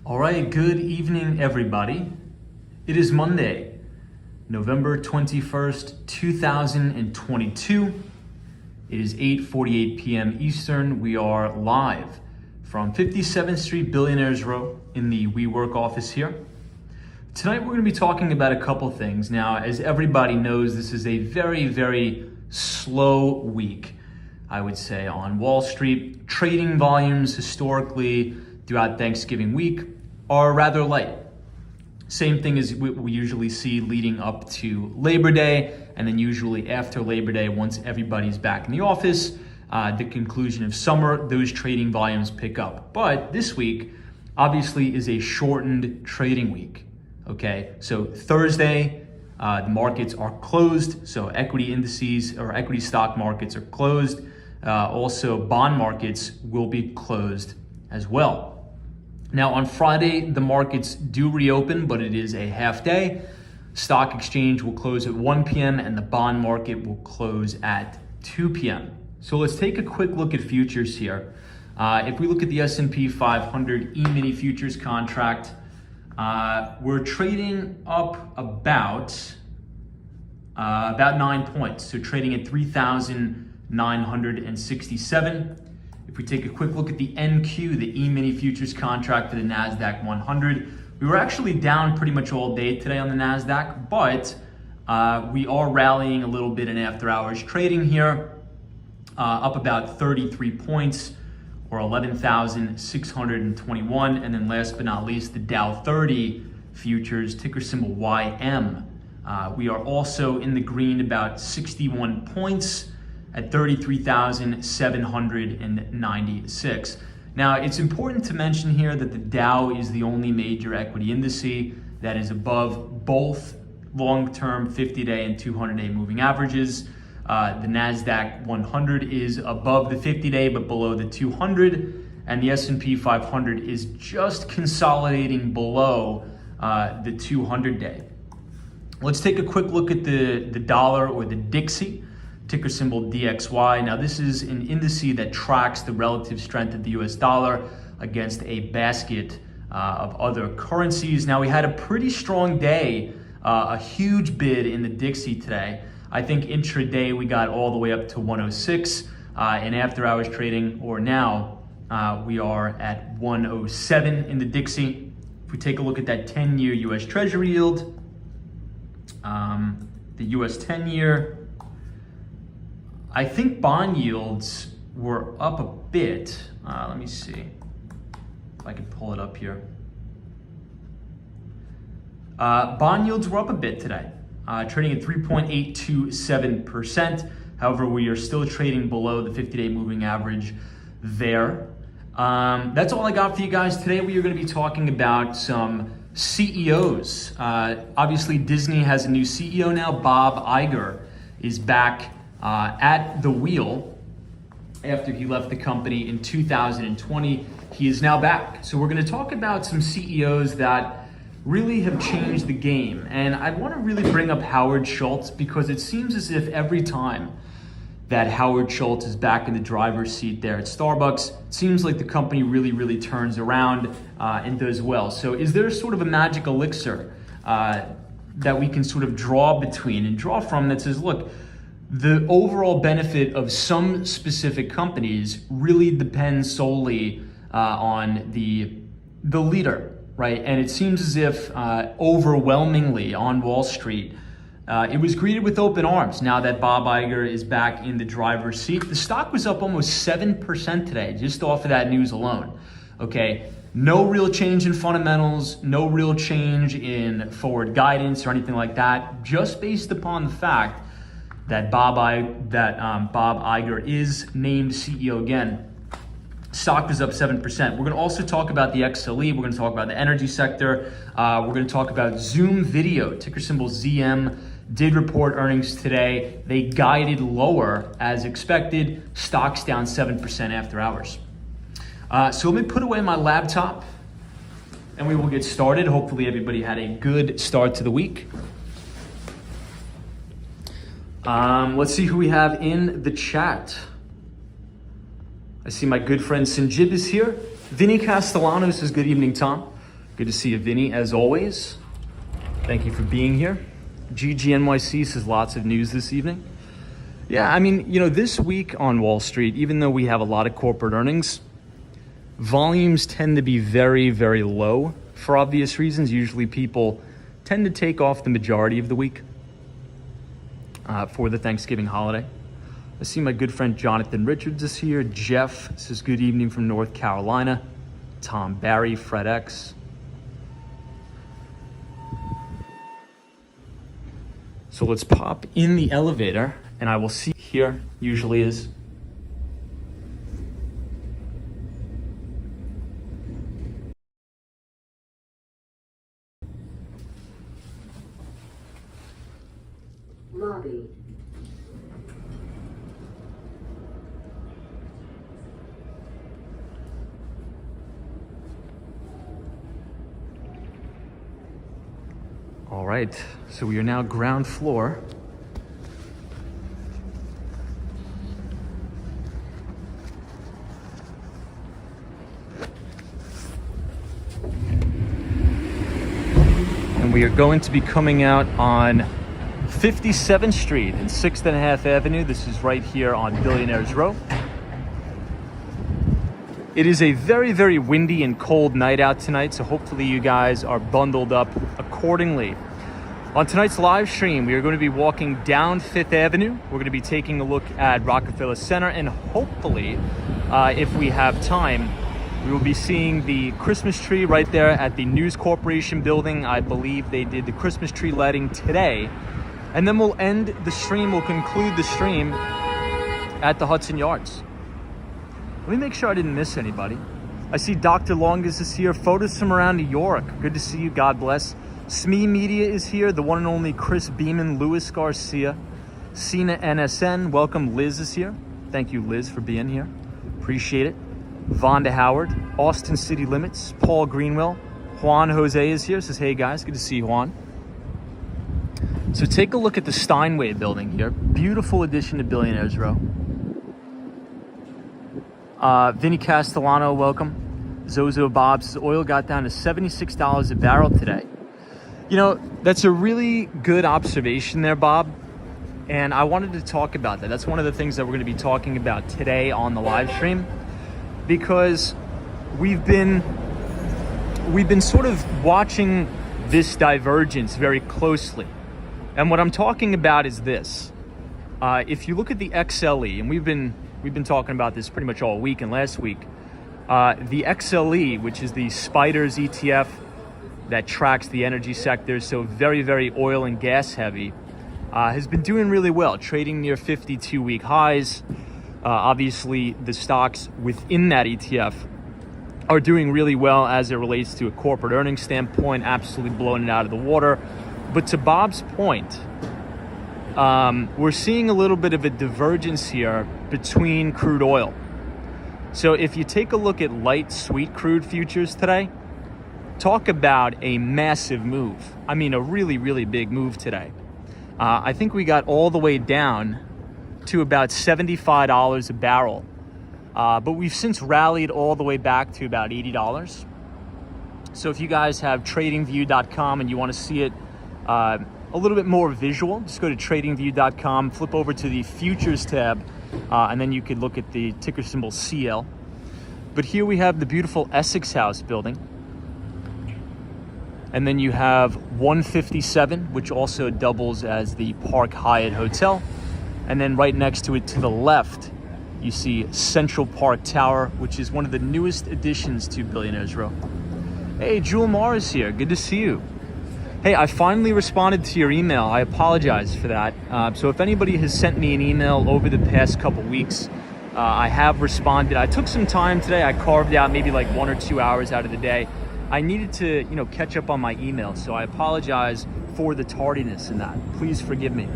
All right, good evening, everybody. It is Monday, November 21st, 2022. It is 8:48 p.m. Eastern. We are live from 57th Street Billionaires Row in the WeWork office here. Tonight, we're going to be talking about a couple things. Now, as everybody knows, this is a very, very slow week, I would say, on Wall Street. Trading volumes historically throughout Thanksgiving week are rather light. Same thing as we usually see leading up to Labor Day, and then usually after Labor Day, once everybody's back in the office, the conclusion of summer, those trading volumes pick up. But this week, obviously, is a shortened trading week, okay? So Thursday, the markets are closed, so equity indices or equity stock markets are closed. Also, bond markets will be closed as well. Now, on Friday, the markets do reopen, but it is a half day. Stock exchange will close at 1 p.m. and the bond market will close at 2 p.m. So let's take a quick look at futures here. If we look at the S&P 500 E-mini futures contract, we're trading up about 9 points. So trading at 3,967. If we take a quick look at the NQ, the E-mini futures contract for the NASDAQ 100, we were actually down pretty much all day today on the NASDAQ, but we are rallying a little bit in after hours trading here, up about 33 points or 11,621. And then last but not least, the Dow 30 futures, ticker symbol YM. We are also in the green about 61 points at 33,796. Now, it's important to mention here that the Dow is the only major equity index that is above both long-term 50-day and 200-day moving averages. The NASDAQ 100 is above the 50-day but below the 200, and the S&P 500 is just consolidating below the 200-day. Let's take a quick look at the dollar or the Dixie, ticker symbol DXY. Now, this is an index that tracks the relative strength of the US dollar against a basket of other currencies. Now, we had a pretty strong day, a huge bid in the Dixie today. I think intraday we got all the way up to 106. In after hours trading, or now, we are at 107 in the Dixie. If we take a look at that 10-year US Treasury yield, the US 10-year, I think bond yields were up a bit. Let me see if I can pull it up here. Bond yields were up a bit today, trading at 3.827%. However, we are still trading below the 50-day moving average there. That's all I got for you guys. Today we are going to be talking about some CEOs. Obviously, Disney has a new CEO now. Bob Iger is back at the wheel after he left the company in 2020. He is now back. So we're going to talk about some CEOs that really have changed the game. And I want to really bring up Howard Schultz, because it seems as if every time that Howard Schultz is back in the driver's seat there at Starbucks, it seems like the company really, really turns around and does well. So is there sort of a magic elixir that we can sort of draw from that says, look, the overall benefit of some specific companies really depends solely on the leader, right? And it seems as if overwhelmingly on Wall Street, it was greeted with open arms now that Bob Iger is back in the driver's seat. The stock was up almost 7% today, just off of that news alone, okay? No real change in fundamentals, no real change in forward guidance or anything like that, just based upon the fact that Bob Iger is named CEO again. Stock is up 7%. We're going to also talk about the XLE. We're going to talk about the energy sector. We're going to talk about Zoom Video, ticker symbol ZM, did report earnings today. They guided lower as expected. Stock's down 7% after hours. So let me put away my laptop and we will get started. Hopefully everybody had a good start to the week. Let's see who we have in the chat. I see my good friend Sanjib is here. Vinny Castellanos says, good evening, Tom. Good to see you, Vinny, as always. Thank you for being here. NYC says lots of news this evening. Yeah, I mean, this week on Wall Street, even though we have a lot of corporate earnings, volumes tend to be very, very low for obvious reasons. Usually people tend to take off the majority of the week for the Thanksgiving holiday. I see my good friend Jonathan Richards is here. Jeff says good evening from North Carolina. Tom Barry, Fred X. So let's pop in the elevator and I will see here, usually is. Lobby. All right, so we are now ground floor. And we are going to be coming out on 57th Street and 6th and a half Avenue. This is right here on Billionaires Row. It is a very, very windy and cold night out tonight, so hopefully you guys are bundled up accordingly. On tonight's live stream, we are going to be walking down 5th Avenue. We're going to be taking a look at Rockefeller Center, and hopefully, if we have time, we will be seeing the Christmas tree right there at the News Corporation building. I believe they did the Christmas tree lighting today. And then we'll conclude the stream at the Hudson Yards. Let me make sure I didn't miss anybody. I see Dr. Longus is here. Photos from around New York. Good to see you. God bless. SME Media is here. The one and only Chris Beeman, Louis Garcia, Cena NSN. Welcome. Liz is here. Thank you, Liz, for being here. Appreciate it. Vonda Howard, Austin City Limits, Paul Greenwell. Juan Jose is here. Says, hey, guys. Good to see you, Juan. So take a look at the Steinway building here. Beautiful addition to Billionaires Row. Vinny Castellano, welcome. Zozo Bob says oil got down to $76 a barrel today. That's a really good observation there, Bob. And I wanted to talk about that. That's one of the things that we're going to be talking about today on the live stream, because we've been sort of watching this divergence very closely. And what I'm talking about is this. If you look at the XLE, and we've been talking about this pretty much all week and last week, the XLE, which is the Spiders ETF that tracks the energy sector, so very, very oil and gas heavy, has been doing really well, trading near 52-week highs. Obviously, the stocks within that ETF are doing really well as it relates to a corporate earnings standpoint, absolutely blowing it out of the water. But to Bob's point, we're seeing a little bit of a divergence here between crude oil. So if you take a look at light sweet crude futures today, talk about a massive move. I mean, a really, really big move today. I think we got all the way down to about $75 a barrel. But we've since rallied all the way back to about $80. So if you guys have tradingview.com and you want to see it a little bit more visual, just go to tradingview.com, flip over to the futures tab, and then you could look at the ticker symbol CL. But here we have the beautiful Essex House building. And then you have 157, which also doubles as the Park Hyatt Hotel. And then right next to it to the left, you see Central Park Tower, which is one of the newest additions to Billionaires Row. Hey, Jewel Morris here. Good to see you. Hey, I finally responded to your email. I apologize for that. So if anybody has sent me an email over the past couple weeks, I have responded. I took some time today. I carved out maybe like 1 or 2 hours out of the day. I needed to, catch up on my email, so I apologize for the tardiness in that. Please forgive me.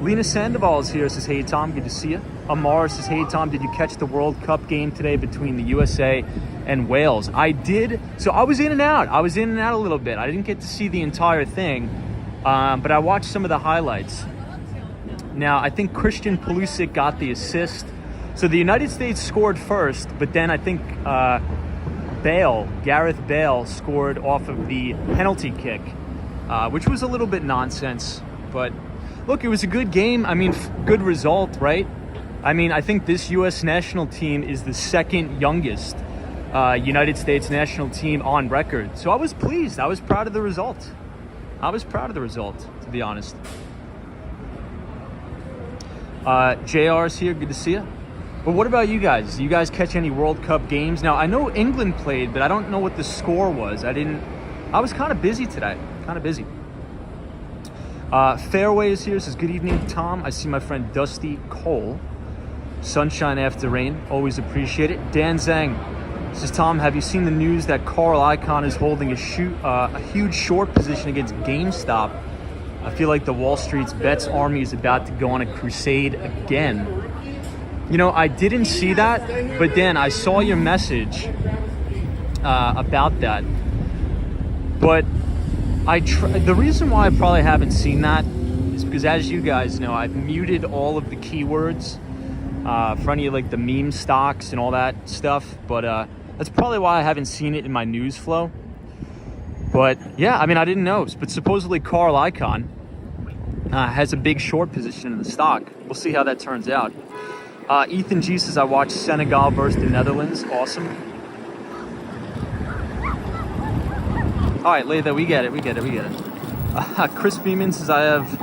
Lena Sandoval is here, says, hey, Tom, good to see you. Amar says, hey, Tom, did you catch the World Cup game today between the USA and Wales? I did. So I was in and out. a little bit. I didn't get to see the entire thing, but I watched some of the highlights. Now, I think Christian Pulisic got the assist. So the United States scored first, but then I think Gareth Bale scored off of the penalty kick, which was a little bit nonsense. But look, it was a good game. I mean, good result, right? I mean, I think this U.S. national team is the second youngest United States national team on record. So I was pleased. I was proud of the result. To be honest. JR's here. Good to see you. But what about you guys? Do you guys catch any World Cup games? Now, I know England played, but I don't know what the score was. I was kind of busy today. Fairway is here. Says, good evening, Tom. I see my friend Dusty Cole. Sunshine after rain. Always appreciate it. Dan Zhang says, Tom, have you seen the news that Carl Icahn is holding a huge short position against GameStop? I feel like the Wall Street's bets army is about to go on a crusade again. You know, I didn't see that, but Dan, I saw your message about that. But the reason why I probably haven't seen that is because, as you guys know, I've muted all of the keywords for any of like the meme stocks and all that stuff. But that's probably why I haven't seen it in my news flow. But yeah, I mean, I didn't know. But supposedly Carl Icahn has a big short position in the stock. We'll see how that turns out. Ethan G says, I watched Senegal versus the Netherlands. Awesome. All right, Latha, we get it. Chris Beeman says, I have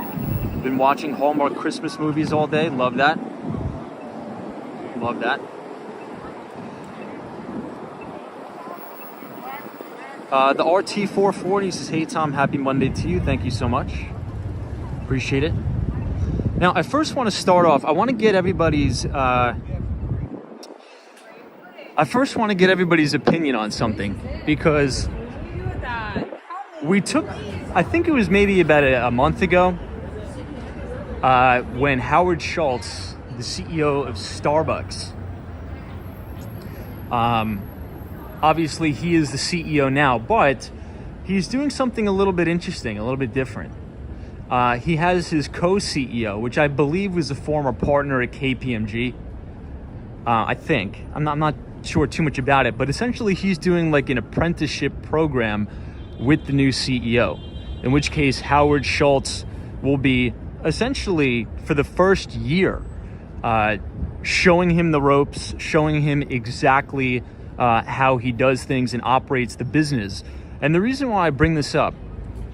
been watching Hallmark Christmas movies all day. Love that. The RT440 says, hey, Tom, happy Monday to you. Thank you so much. Appreciate it. Now, I first want to start off, I want to get everybody's opinion on something, because we took, I think it was maybe about a month ago, when Howard Schultz, the CEO of Starbucks, obviously he is the CEO now, but he's doing something a little bit interesting, a little bit different. He has his co-CEO, which I believe was a former partner at KPMG. I think. I'm not sure too much about it, but essentially he's doing like an apprenticeship program with the new CEO, in which case Howard Schultz will be essentially, for the first year, showing him the ropes, showing him exactly how he does things and operates the business. And the reason why I bring this up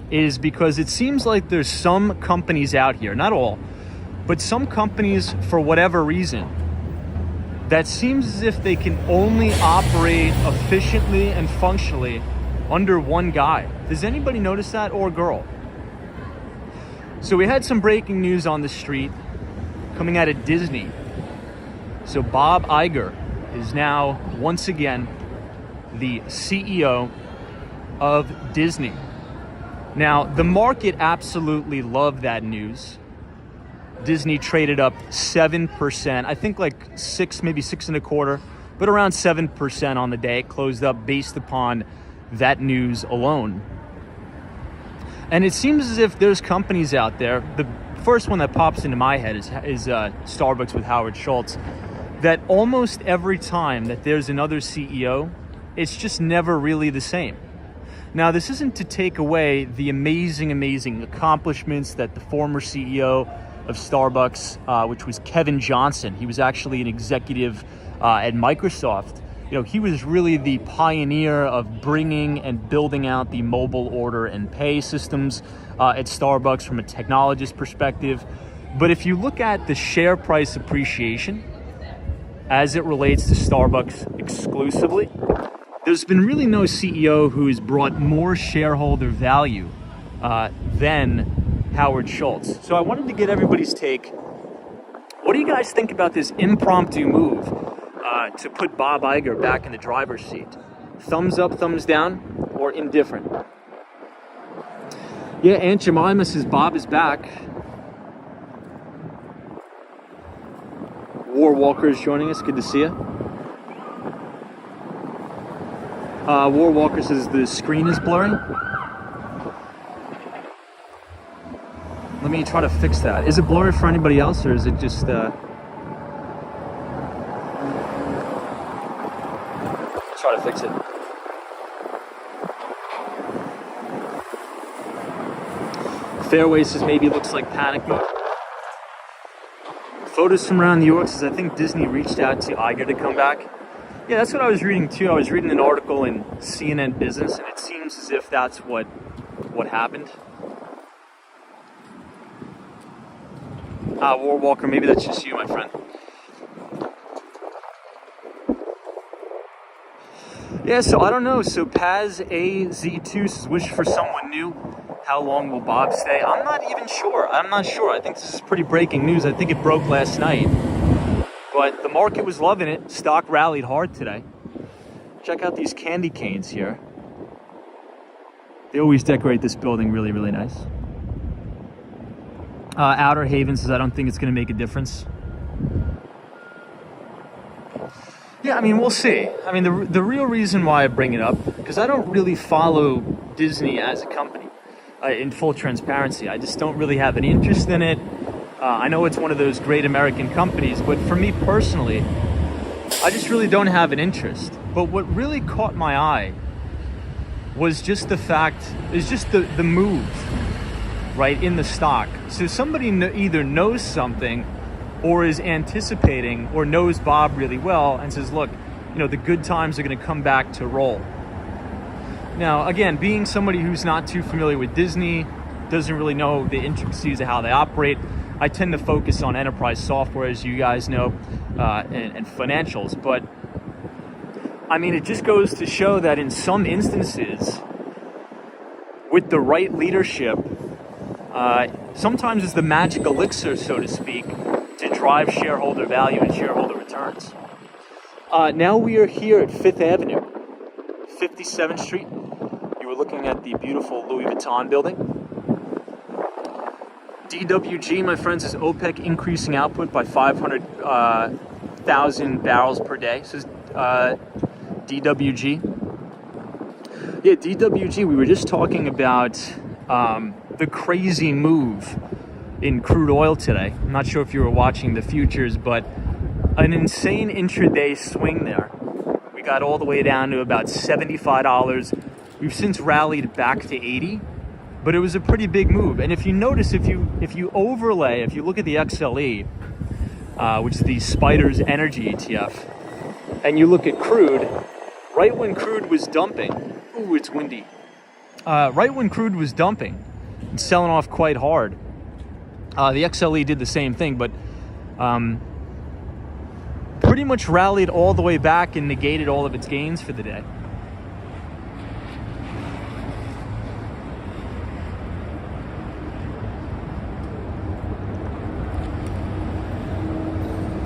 is because it seems like there's some companies out here, not all, but some companies, for whatever reason, that seems as if they can only operate efficiently and functionally under one guy. Does anybody notice that, or girl? So we had some breaking news on the street coming out of Disney. So Bob Iger is now once again the CEO of Disney. Now, the market absolutely loved that news. Disney traded up 7%, I think like 6, maybe 6.25, but around 7% on the day. It closed up based upon that news alone. And it seems as if there's companies out there, the first one that pops into my head is Starbucks with Howard Schultz, that almost every time that there's another CEO, it's just never really the same. Now, this isn't to take away the amazing accomplishments that the former CEO of Starbucks, which was Kevin Johnson, he was actually an executive at Microsoft. You know, he was really the pioneer of bringing and building out the mobile order and pay systems at Starbucks from a technologist perspective. But if you look at the share price appreciation as it relates to Starbucks exclusively, there's been really no CEO who has brought more shareholder value than Howard Schultz. So I wanted to get everybody's take. What do you guys think about this impromptu move to put Bob Iger back in the driver's seat? Thumbs up, thumbs down, or indifferent? Yeah, Aunt Jemima says Bob is back. War Walker is joining us. Good to see you. War Walker says the screen is blurry. Let me try to fix that. Is it blurry for anybody else, or is it just... Try to fix it. fairway says maybe looks like panic mode. Photos from around New York says I think Disney reached out to Iger to come back. Yeah, that's what I was reading too. I was reading an article in CNN Business, and it seems as if that's what happened. War Walker, maybe that's just you, my friend. Yeah, so I don't know. So Paz AZ2 says wish for someone new. How long will Bob stay? I'm not even sure. I'm not sure. I think this is pretty breaking news. I think it broke last night. But the market was loving it. Stock rallied hard today. Check out these candy canes here. They always decorate this building really, really nice. Outer Haven says, I don't think it's going to make a difference. Yeah, I mean, we'll see. I mean, the real reason why I bring it up, because I don't really follow Disney as a company. In full transparency, I just don't really have any interest in it. I know it's one of those great American companies, but for me personally, I just really don't have an interest. But what really caught my eye was just the fact, is just the move, right, in the stock. So somebody either knows something or is anticipating or knows Bob really well and says, look, you know, the good times are going to come back to roll. Now, again, being somebody who's not too familiar with Disney, doesn't really know the intricacies of how they operate, I tend to focus on enterprise software, as you guys know, and financials. But, I mean, it just goes to show that in some instances, with the right leadership, sometimes it's the magic elixir, so to speak, to drive shareholder value and shareholder returns. Now we are here at 5th Avenue, 57th Street. You were looking at the beautiful Louis Vuitton building. DWG, my friends, is OPEC increasing output by 500,000 barrels per day. This is DWG. Yeah, DWG, we were just talking about the crazy move in crude oil today. I'm not sure if you were watching the futures, but an insane intraday swing there. We got all the way down to about $75. We've since rallied back to 80, but it was a pretty big move. And if you notice, if you overlay, if you look at the XLE, which is the Spiders Energy ETF, and you look at crude, right when crude was dumping, ooh, it's windy. Right when crude was dumping and selling off quite hard, the XLE did the same thing, but pretty much rallied all the way back and negated all of its gains for the day.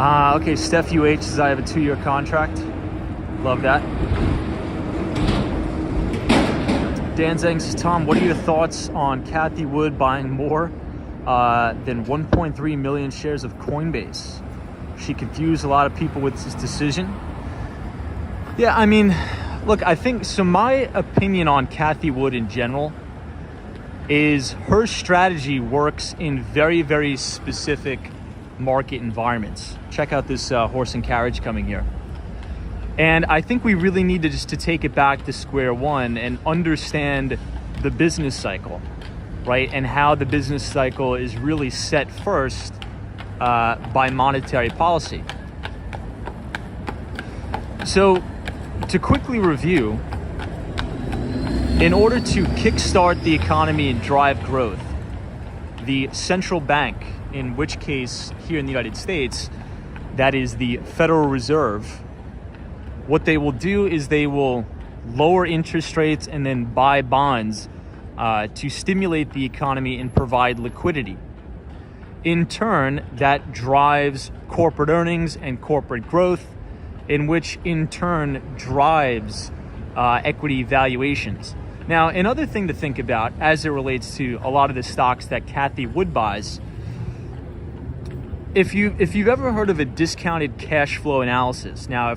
Okay, Steph UH says I have a 2-year contract. Love that. Dan Zhang says, Tom, what are your thoughts on Cathie Wood buying more than 1.3 million shares of Coinbase? She confused a lot of people with this decision. Yeah, I mean, look, I think, so my opinion on Cathie Wood in general is her strategy works in very, very specific market environments. Check out this horse and carriage coming here. And I think we really need to just to take it back to square one and understand the business cycle, right? And how the business cycle is really set first by monetary policy. So to quickly review, in order to kickstart the economy and drive growth, the central bank, in which case here in the United States, that is the Federal Reserve, what they will do is they will lower interest rates and then buy bonds to stimulate the economy and provide liquidity. In turn, that drives corporate earnings and corporate growth, in which in turn drives equity valuations. Now, another thing to think about as it relates to a lot of the stocks that Cathie Wood buys, if you've ever heard of a discounted cash flow analysis, now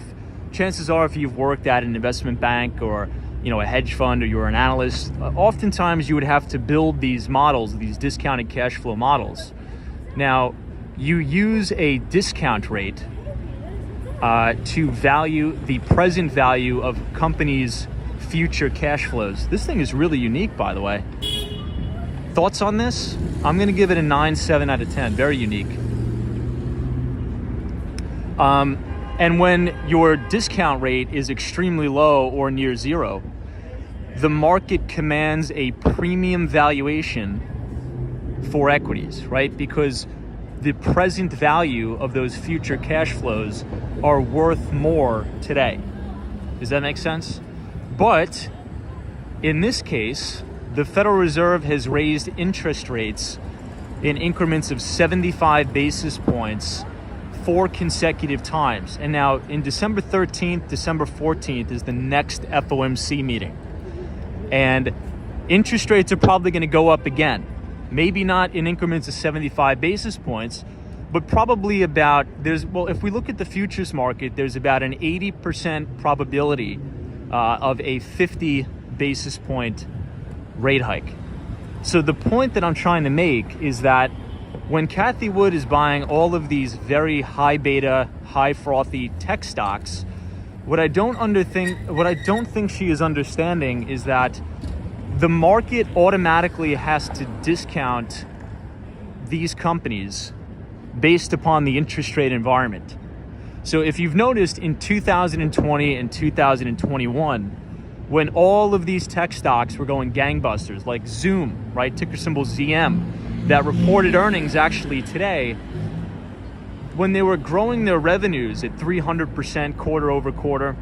chances are if you've worked at an investment bank or a hedge fund or you're an analyst, oftentimes you would have to build these models, these discounted cash flow models. Now, you use a discount rate to value the present value of companies' future cash flows. This thing is really unique, by the way. Thoughts on this? I'm going to give it a 9.7 out of 10. Very unique. And when your discount rate is extremely low or near zero, the market commands a premium valuation for equities, right? Because the present value of those future cash flows are worth more today. Does that make sense? But in this case, the Federal Reserve has raised interest rates in increments of 75 basis points 4 consecutive times. And now in December 13th, December 14th is the next FOMC meeting. And interest rates are probably going to go up again. Maybe not in increments of 75 basis points, but probably about, if we look at the futures market, there's about an 80% probability of a 50 basis point rate hike. So the point that I'm trying to make is that when Cathie Wood is buying all of these very high beta, high frothy tech stocks, what I don't think she is understanding is that the market automatically has to discount these companies based upon the interest rate environment. So if you've noticed in 2020 and 2021, when all of these tech stocks were going gangbusters, like Zoom, right, ticker symbol ZM, that reported earnings actually today, when they were growing their revenues at 300% quarter over quarter,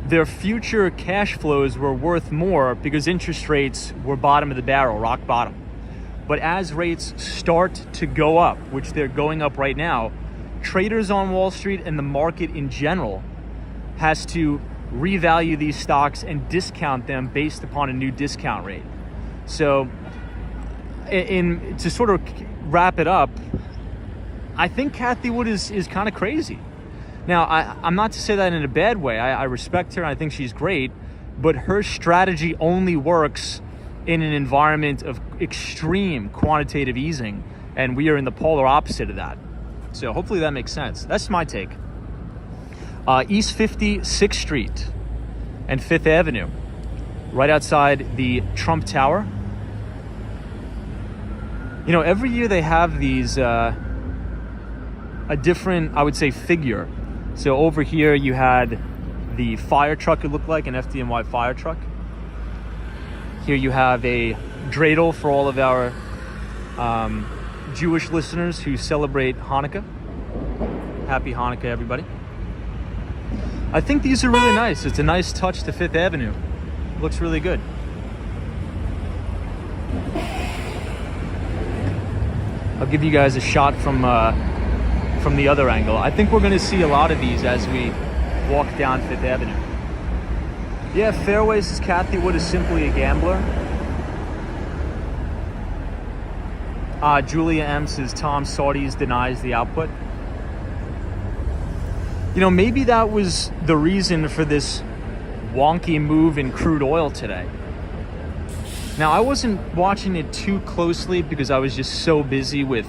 their future cash flows were worth more because interest rates were bottom of the barrel, rock bottom. But as rates start to go up, which they're going up right now, traders on Wall Street and the market in general has to revalue these stocks and discount them based upon a new discount rate. So to sort of wrap it up, I think Cathie Wood is kind of crazy. Now, I'm not to say that in a bad way. I respect her and I think she's great, but her strategy only works in an environment of extreme quantitative easing, and we are in the polar opposite of that. So hopefully that makes sense. That's my take. East 56th Street and 5th Avenue, right outside the Trump Tower. You know, every year they have these, a different, I would say, figure. So over here you had the fire truck, it looked like an FDNY fire truck. Here you have a dreidel for all of our Jewish listeners who celebrate Hanukkah. Happy Hanukkah, everybody. I think these are really nice. It's a nice touch to 5th Avenue. Looks really good. I'll give you guys a shot from the other angle. I think we're going to see a lot of these as we walk down 5th Avenue. Yeah, Fairway says Cathie Wood is simply a gambler. Julia M says Tom Saudis denies the output. You know, maybe that was the reason for this wonky move in crude oil today. Now, I wasn't watching it too closely because I was just so busy with...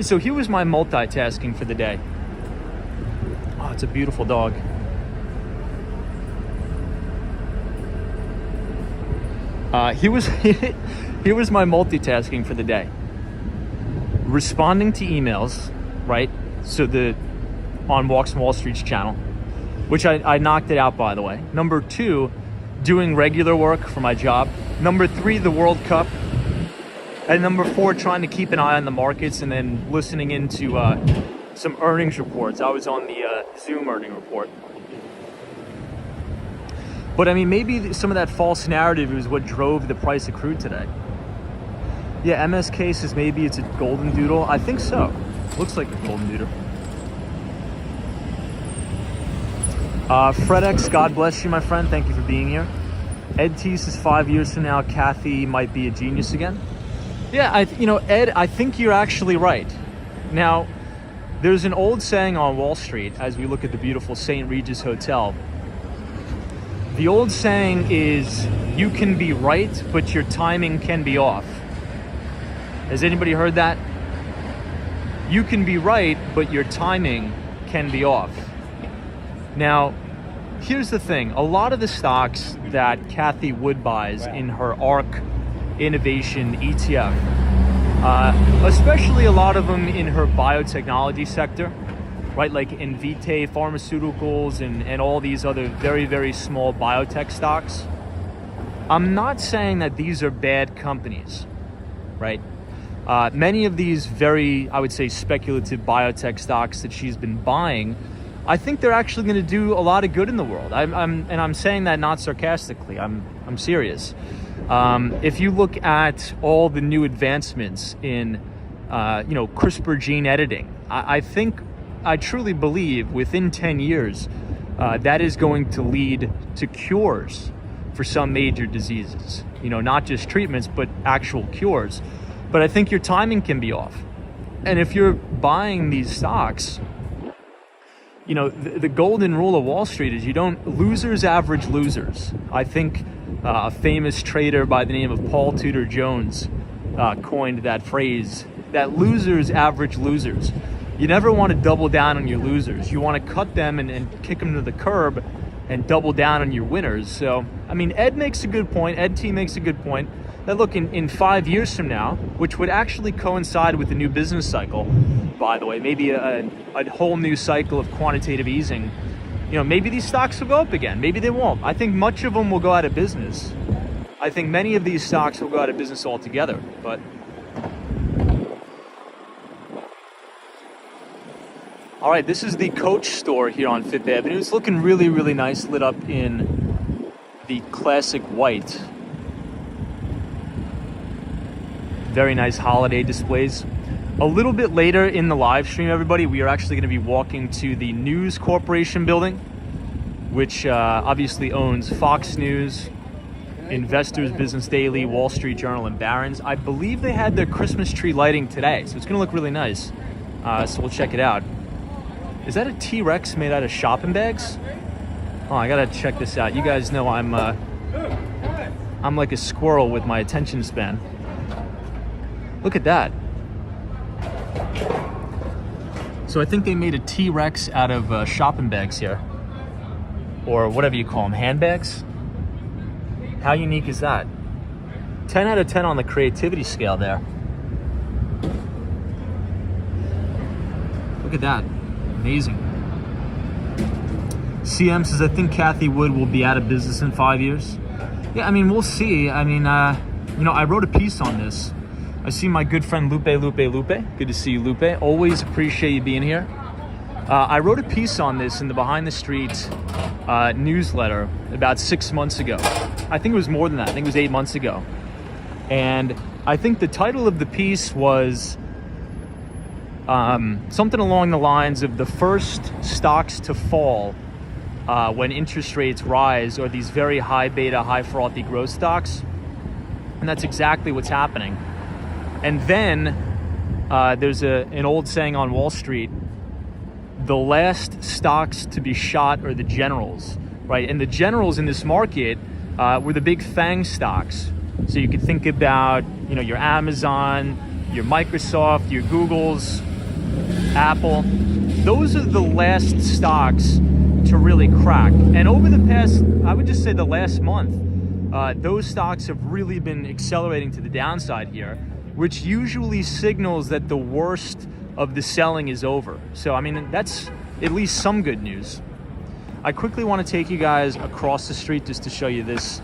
So here was my multitasking for the day. Oh, it's a beautiful dog. Here was my multitasking for the day. Responding to emails, right? So on Walks on Wall Street's channel, which I knocked it out, by the way. Number 2, doing regular work for my job. Number 3, the World Cup. And number 4, trying to keep an eye on the markets and then listening into some earnings reports. I was on the Zoom earning report. But I mean, maybe some of that false narrative is what drove the price of crude today. Yeah, MSK says maybe it's a golden doodle. I think so. Looks like a golden doodle. FredX, God bless you, my friend. Thank you for being here. Ed T says 5 years from now, Cathie might be a genius again. Yeah, Ed, I think you're actually right. Now, there's an old saying on Wall Street as we look at the beautiful St. Regis Hotel. The old saying is, you can be right, but your timing can be off. Has anybody heard that? You can be right, but your timing can be off. Now, here's the thing. A lot of the stocks that Kathy Wood buys in her ARC Innovation ETF, especially a lot of them in her biotechnology sector, right? Like Invitae Pharmaceuticals and all these other very, very small biotech stocks. I'm not saying that these are bad companies, right? Many of these very, I would say, speculative biotech stocks that she's been buying, I think they're actually going to do a lot of good in the world. I'm saying that not sarcastically. I'm serious. If you look at all the new advancements in, CRISPR gene editing, I truly believe within 10 years, that is going to lead to cures for some major diseases. Not just treatments, but actual cures. But I think your timing can be off. And if you're buying these stocks, the golden rule of Wall Street is losers average losers. I think a famous trader by the name of Paul Tudor Jones coined that phrase, that losers average losers. You never want to double down on your losers. You want to cut them and kick them to the curb and double down on your winners. So, Ed makes a good point. Ed T makes a good point that look, in 5 years from now, which would actually coincide with the new business cycle, by the way, maybe a whole new cycle of quantitative easing, maybe these stocks will go up again. Maybe they won't. I think much of them will go out of business. I think many of these stocks will go out of business altogether, but all right, this is the Coach store here on Fifth Avenue. It's looking really, really nice, lit up in the classic white. Very nice holiday displays. A little bit later in the live stream, everybody, we are actually going to be walking to the News Corporation building, which obviously owns Fox News, Investors Business Daily, Wall Street Journal, and Barron's. I believe they had their Christmas tree lighting today, so it's going to look really nice. So we'll check it out. Is that a T-Rex made out of shopping bags? Oh, I gotta check this out. You guys know I'm like a squirrel with my attention span. Look at that. So I think they made a T-Rex out of shopping bags here. Or whatever you call them, handbags? How unique is that? 10 out of 10 on the creativity scale there. Look at that. Amazing. CM says, I think Kathy Wood will be out of business in 5 years. Yeah, we'll see. I wrote a piece on this. I see my good friend Lupe. Good to see you, Lupe. Always appreciate you being here. I wrote a piece on this in the Behind the Street newsletter about 6 months ago. I think it was more than that. I think it was 8 months ago. And I think the title of the piece was something along the lines of the first stocks to fall when interest rates rise are these very high beta, high frothy growth stocks. And that's exactly what's happening. And then there's an old saying on Wall Street, the last stocks to be shot are the generals, right? And the generals in this market were the big FANG stocks. So you could think about, your Amazon, your Microsoft, your Googles, Apple. Those are the last stocks to really crack. And over the past, I would just say the last month, those stocks have really been accelerating to the downside here, which usually signals that the worst of the selling is over. So, that's at least some good news. I quickly want to take you guys across the street just to show you this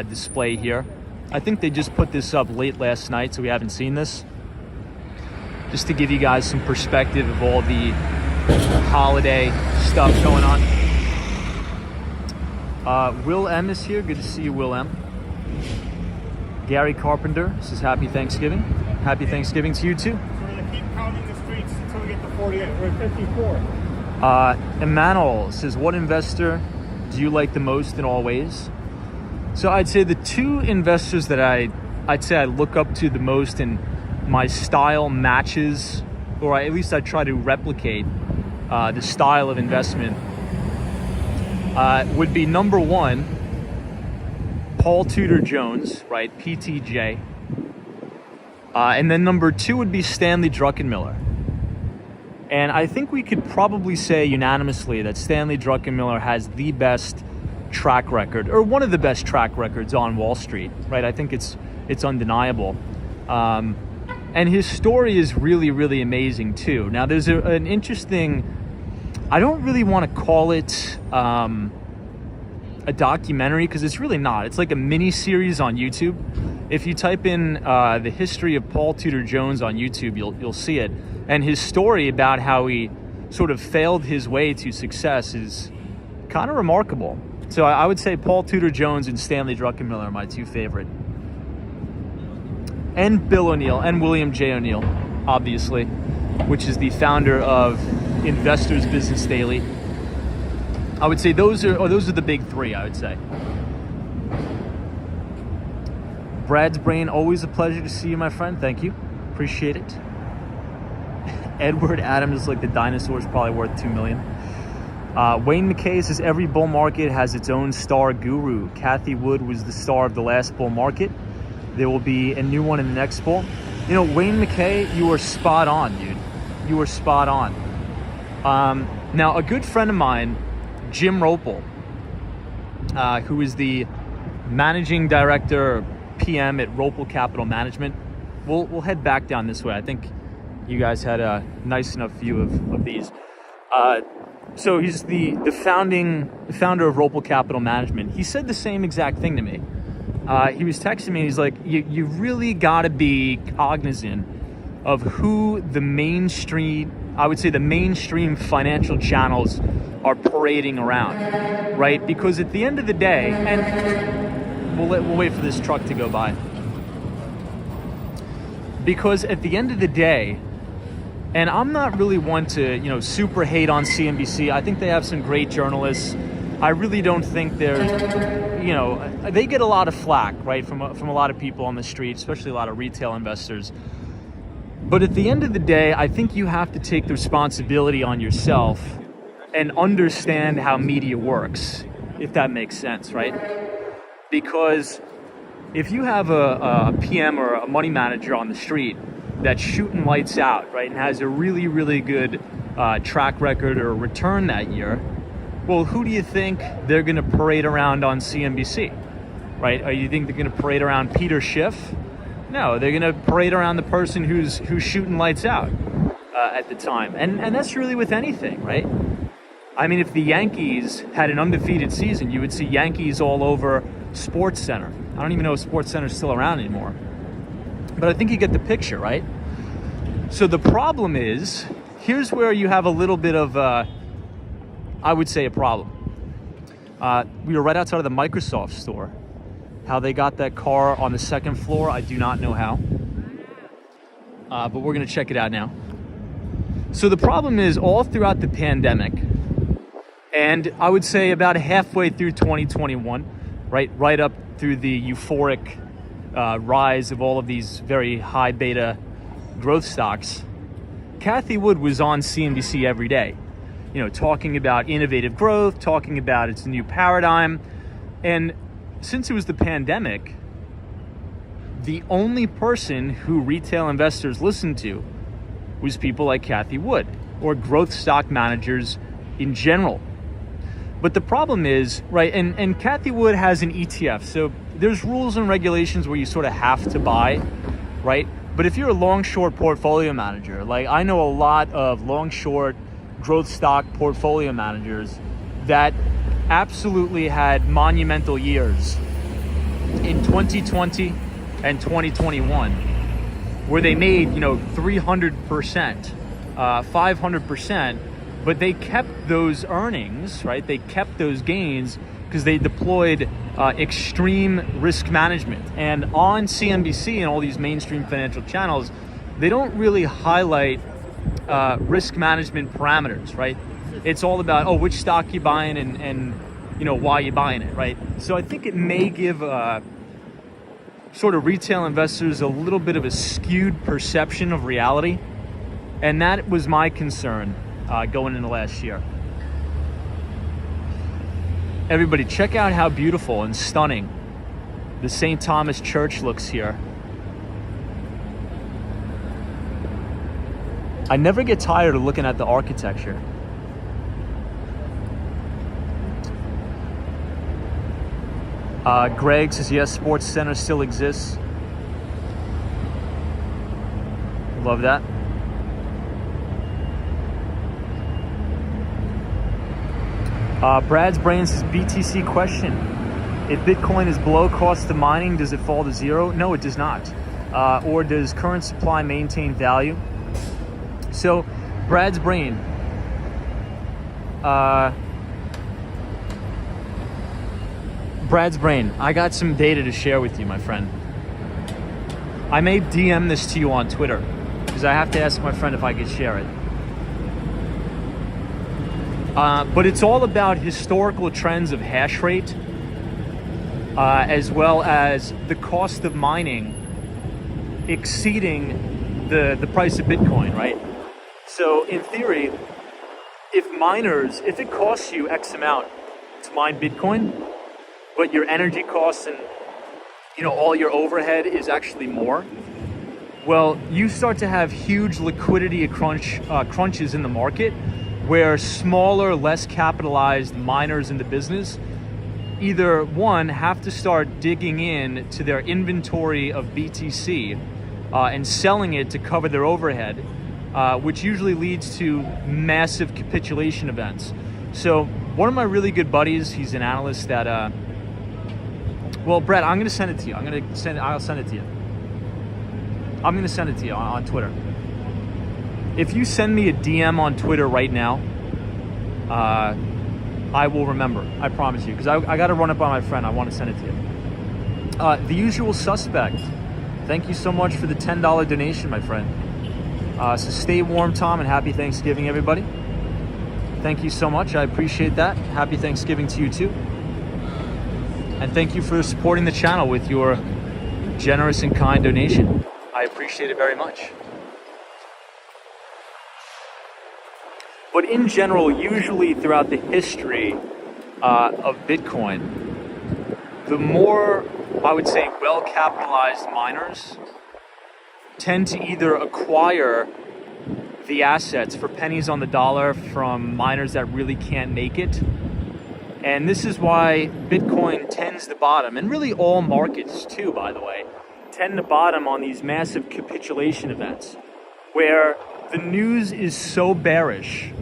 display here. I think they just put this up late last night, so we haven't seen this. Just to give you guys some perspective of all the holiday stuff going on. Will M is here. Good to see you, Will M. Gary Carpenter says happy Thanksgiving. Happy Thanksgiving to you too. We're going to keep counting the streets until we get to 48. We're at 54. Emmanuel says, what investor do you like the most in all ways? So I'd say the two investors that I'd say I look up to the most and my style matches, or at least I try to replicate the style of investment, would be number one, Paul Tudor Jones, right, PTJ. And then number two would be Stanley Druckenmiller. And I think we could probably say unanimously that Stanley Druckenmiller has the best track record, or one of the best track records on Wall Street, right? I think it's undeniable. And his story is really, really amazing too. Now, there's an interesting, I don't really want to call it a documentary, because it's really not. It's like a mini series on YouTube. If you type in the history of Paul Tudor Jones on YouTube, you'll see it. And his story about how he sort of failed his way to success is kind of remarkable. So I would say Paul Tudor Jones and Stanley Druckenmiller are my two favorite. And Bill O'Neill and William J. O'Neill, obviously, which is the founder of Investors Business Daily. I would say those are the big three, I would say. Brad's Brain, always a pleasure to see you, my friend. Thank you. Appreciate it. Edward Adams is like the dinosaurs, probably worth $2 million. Wayne McKay says every bull market has its own star guru. Cathie Wood was the star of the last bull market. There will be a new one in the next bull. You know, Wayne McKay, you are spot on, dude. You are spot on. Now, a good friend of mine, Jim Ropel, who is the managing director, PM at Ropel Capital Management. We'll head back down this way. I think you guys had a nice enough view of these. So he's the founder of Ropel Capital Management. He said the same exact thing to me. He was texting me. He's like, you really got to be cognizant of who the mainstream financial channels are parading around, right? Because at the end of the day, and we'll wait for this truck to go by. Because at the end of the day, and I'm not really one to, super hate on CNBC. I think they have some great journalists. I really don't think they get a lot of flack, right, from a lot of people on the street, especially a lot of retail investors. But at the end of the day, I think you have to take the responsibility on yourself and understand how media works, if that makes sense, right? Because if you have a PM or a money manager on the street that's shooting lights out, right, and has a really, really good track record or return that year, well, who do you think they're going to parade around on CNBC, right? Or you think they're going to parade around Peter Schiff? No, they're going to parade around the person who's shooting lights out at the time. And that's really with anything, right? I mean, if the Yankees had an undefeated season, you would see Yankees all over SportsCenter. I don't even know if SportsCenter's still around anymore. But I think you get the picture, right? So the problem is, here's where you have a little bit of, I would say, a problem. We were right outside of the Microsoft store. How they got that car on the second floor, I do not know how. But we're going to check it out now. So the problem is, all throughout the pandemic, and I would say about halfway through 2021, right up through the euphoric rise of all of these very high beta growth stocks, Cathie Wood was on CNBC every day, talking about innovative growth, talking about its new paradigm. And since it was the pandemic, the only person who retail investors listened to was people like Cathie Wood, or growth stock managers in general. But the problem is, right, and Cathie Wood has an ETF, so there's rules and regulations where you sort of have to buy, right? But if you're a long-short portfolio manager, like I know a lot of long-short growth stock portfolio managers that absolutely had monumental years in 2020 and 2021, where they made, 300%, 500%, but they kept those earnings, right? They kept those gains because they deployed extreme risk management. And on CNBC and all these mainstream financial channels, they don't really highlight risk management parameters, right? It's all about, which stock you're buying and why you're buying it, right? So I think it may give sort of retail investors a little bit of a skewed perception of reality. And that was my concern going into last year. Everybody, check out how beautiful and stunning the St. Thomas Church looks here. I never get tired of looking at the architecture. Greg says, yes, Sports Center still exists. Love that. Brad's Brain says, BTC question. If Bitcoin is below cost of mining, does it fall to zero? No, it does not. Or does current supply maintain value? So, Brad's Brain. Brad's Brain, I got some data to share with you, my friend. I may DM this to you on Twitter because I have to ask my friend if I could share it. But it's all about historical trends of hash rate, as well as the cost of mining exceeding the price of Bitcoin, right? So in theory, if it costs you X amount to mine Bitcoin, but your energy costs and all your overhead is actually more, well, you start to have huge liquidity crunches in the market where smaller, less capitalized miners in the business either, one, have to start digging in to their inventory of BTC and selling it to cover their overhead, which usually leads to massive capitulation events. So one of my really good buddies, he's an analyst at well, Brett, I'm going to send it to you. I'll send it to you. I'm going to send it to you on Twitter. If you send me a DM on Twitter right now, I will remember. I promise you. Because I got to run it by my friend. I want to send it to you. The Usual Suspect. Thank you so much for the $10 donation, my friend. So stay warm, Tom, and happy Thanksgiving, everybody. Thank you so much. I appreciate that. Happy Thanksgiving to you, too. And thank you for supporting the channel with your generous and kind donation. I appreciate it very much. But in general, usually throughout the history of Bitcoin, the more, I would say, well-capitalized miners tend to either acquire the assets for pennies on the dollar from miners that really can't make it. And this is why Bitcoin tends to bottom, and really all markets too, by the way, tend to bottom on these massive capitulation events where the news is so bearish,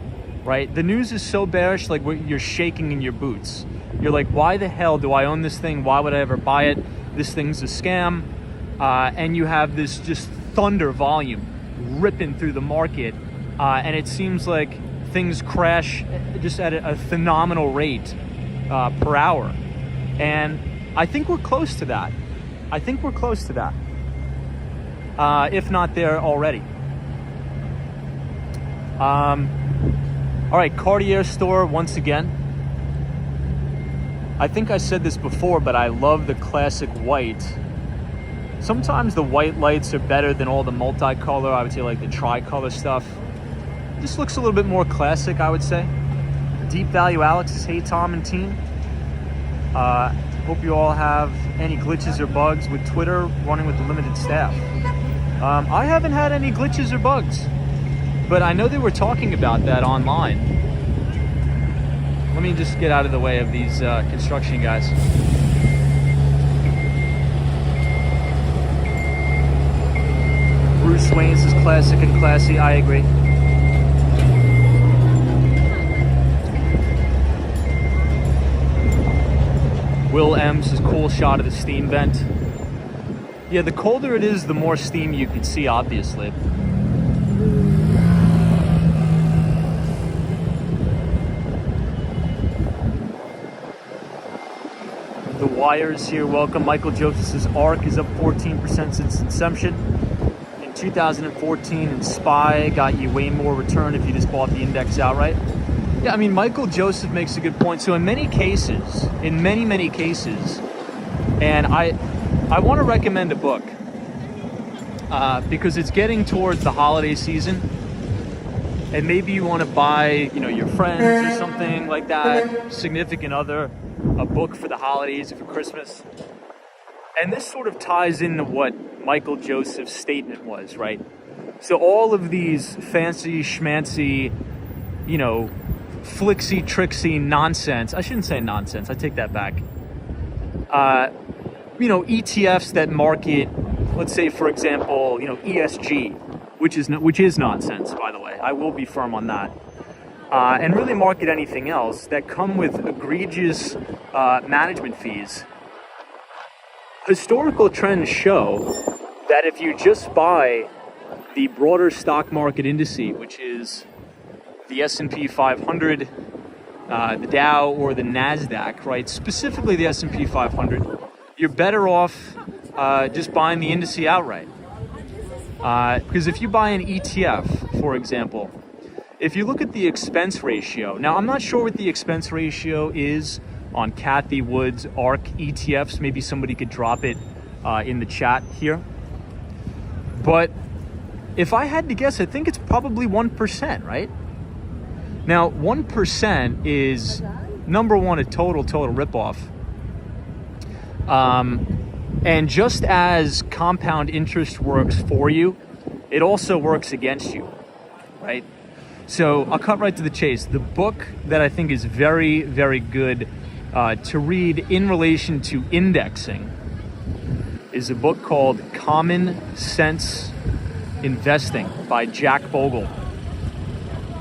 right? The news is so bearish, like you're shaking in your boots. You're like, why the hell do I own this thing? Why would I ever buy it? This thing's a scam. And you have this just thunder volume ripping through the market. And it seems like things crash just at a phenomenal rate per hour. And I think we're close to that. If not there already. All right, Cartier store once again. I think I said this before, but I love the classic white. Sometimes the white lights are better than all the multicolor, I would say like the tricolor stuff. This looks a little bit more classic, I would say. Deep Value Alex says, hey Tom and team. Hope you all have any glitches or bugs with Twitter running with the limited staff. I haven't had any glitches or bugs, but I know they were talking about that online. Let me just get out of the way of these construction guys. Bruce Wayne says classic and classy. I agree. Will M says cool shot of the steam vent. Yeah, the colder it is, the more steam you can see, obviously. The Wires here, welcome. Michael Joseph says ARK is up 14% since inception. In 2014, and SPY got you way more return if you just bought the index outright. Yeah, I mean, Michael Joseph makes a good point. So in many cases, many cases, and I want to recommend a book because it's getting towards the holiday season, and maybe you want to buy, your friends or something like that, significant other, a book for the holidays, for Christmas. And this sort of ties into what Michael Joseph's statement was, right? So all of these fancy schmancy, you know, flixy tricksy nonsense. I shouldn't say nonsense. I take that back. You know, ETFs that market, let's say, for example, you know, ESG, which is nonsense, by the way. I will be firm on that. And really market anything else that come with egregious management fees. Historical trends show that if you just buy the broader stock market indice, which is the S&P 500, the Dow, or the NASDAQ, right? Specifically the S&P 500, you're better off just buying the indice outright. Because if you buy an ETF, for example, if you look at the expense ratio, now I'm not sure what the expense ratio is on Kathy Wood's ARK ETFs. Maybe somebody could drop it in the chat here. But if I had to guess, I think it's probably 1%, right? Now, 1% is, number one, a total ripoff. And just as compound interest works for you, it also works against you, right? So I'll cut right to the chase. The book that I think is very, very good to read in relation to indexing is a book called Common Sense Investing by Jack Bogle.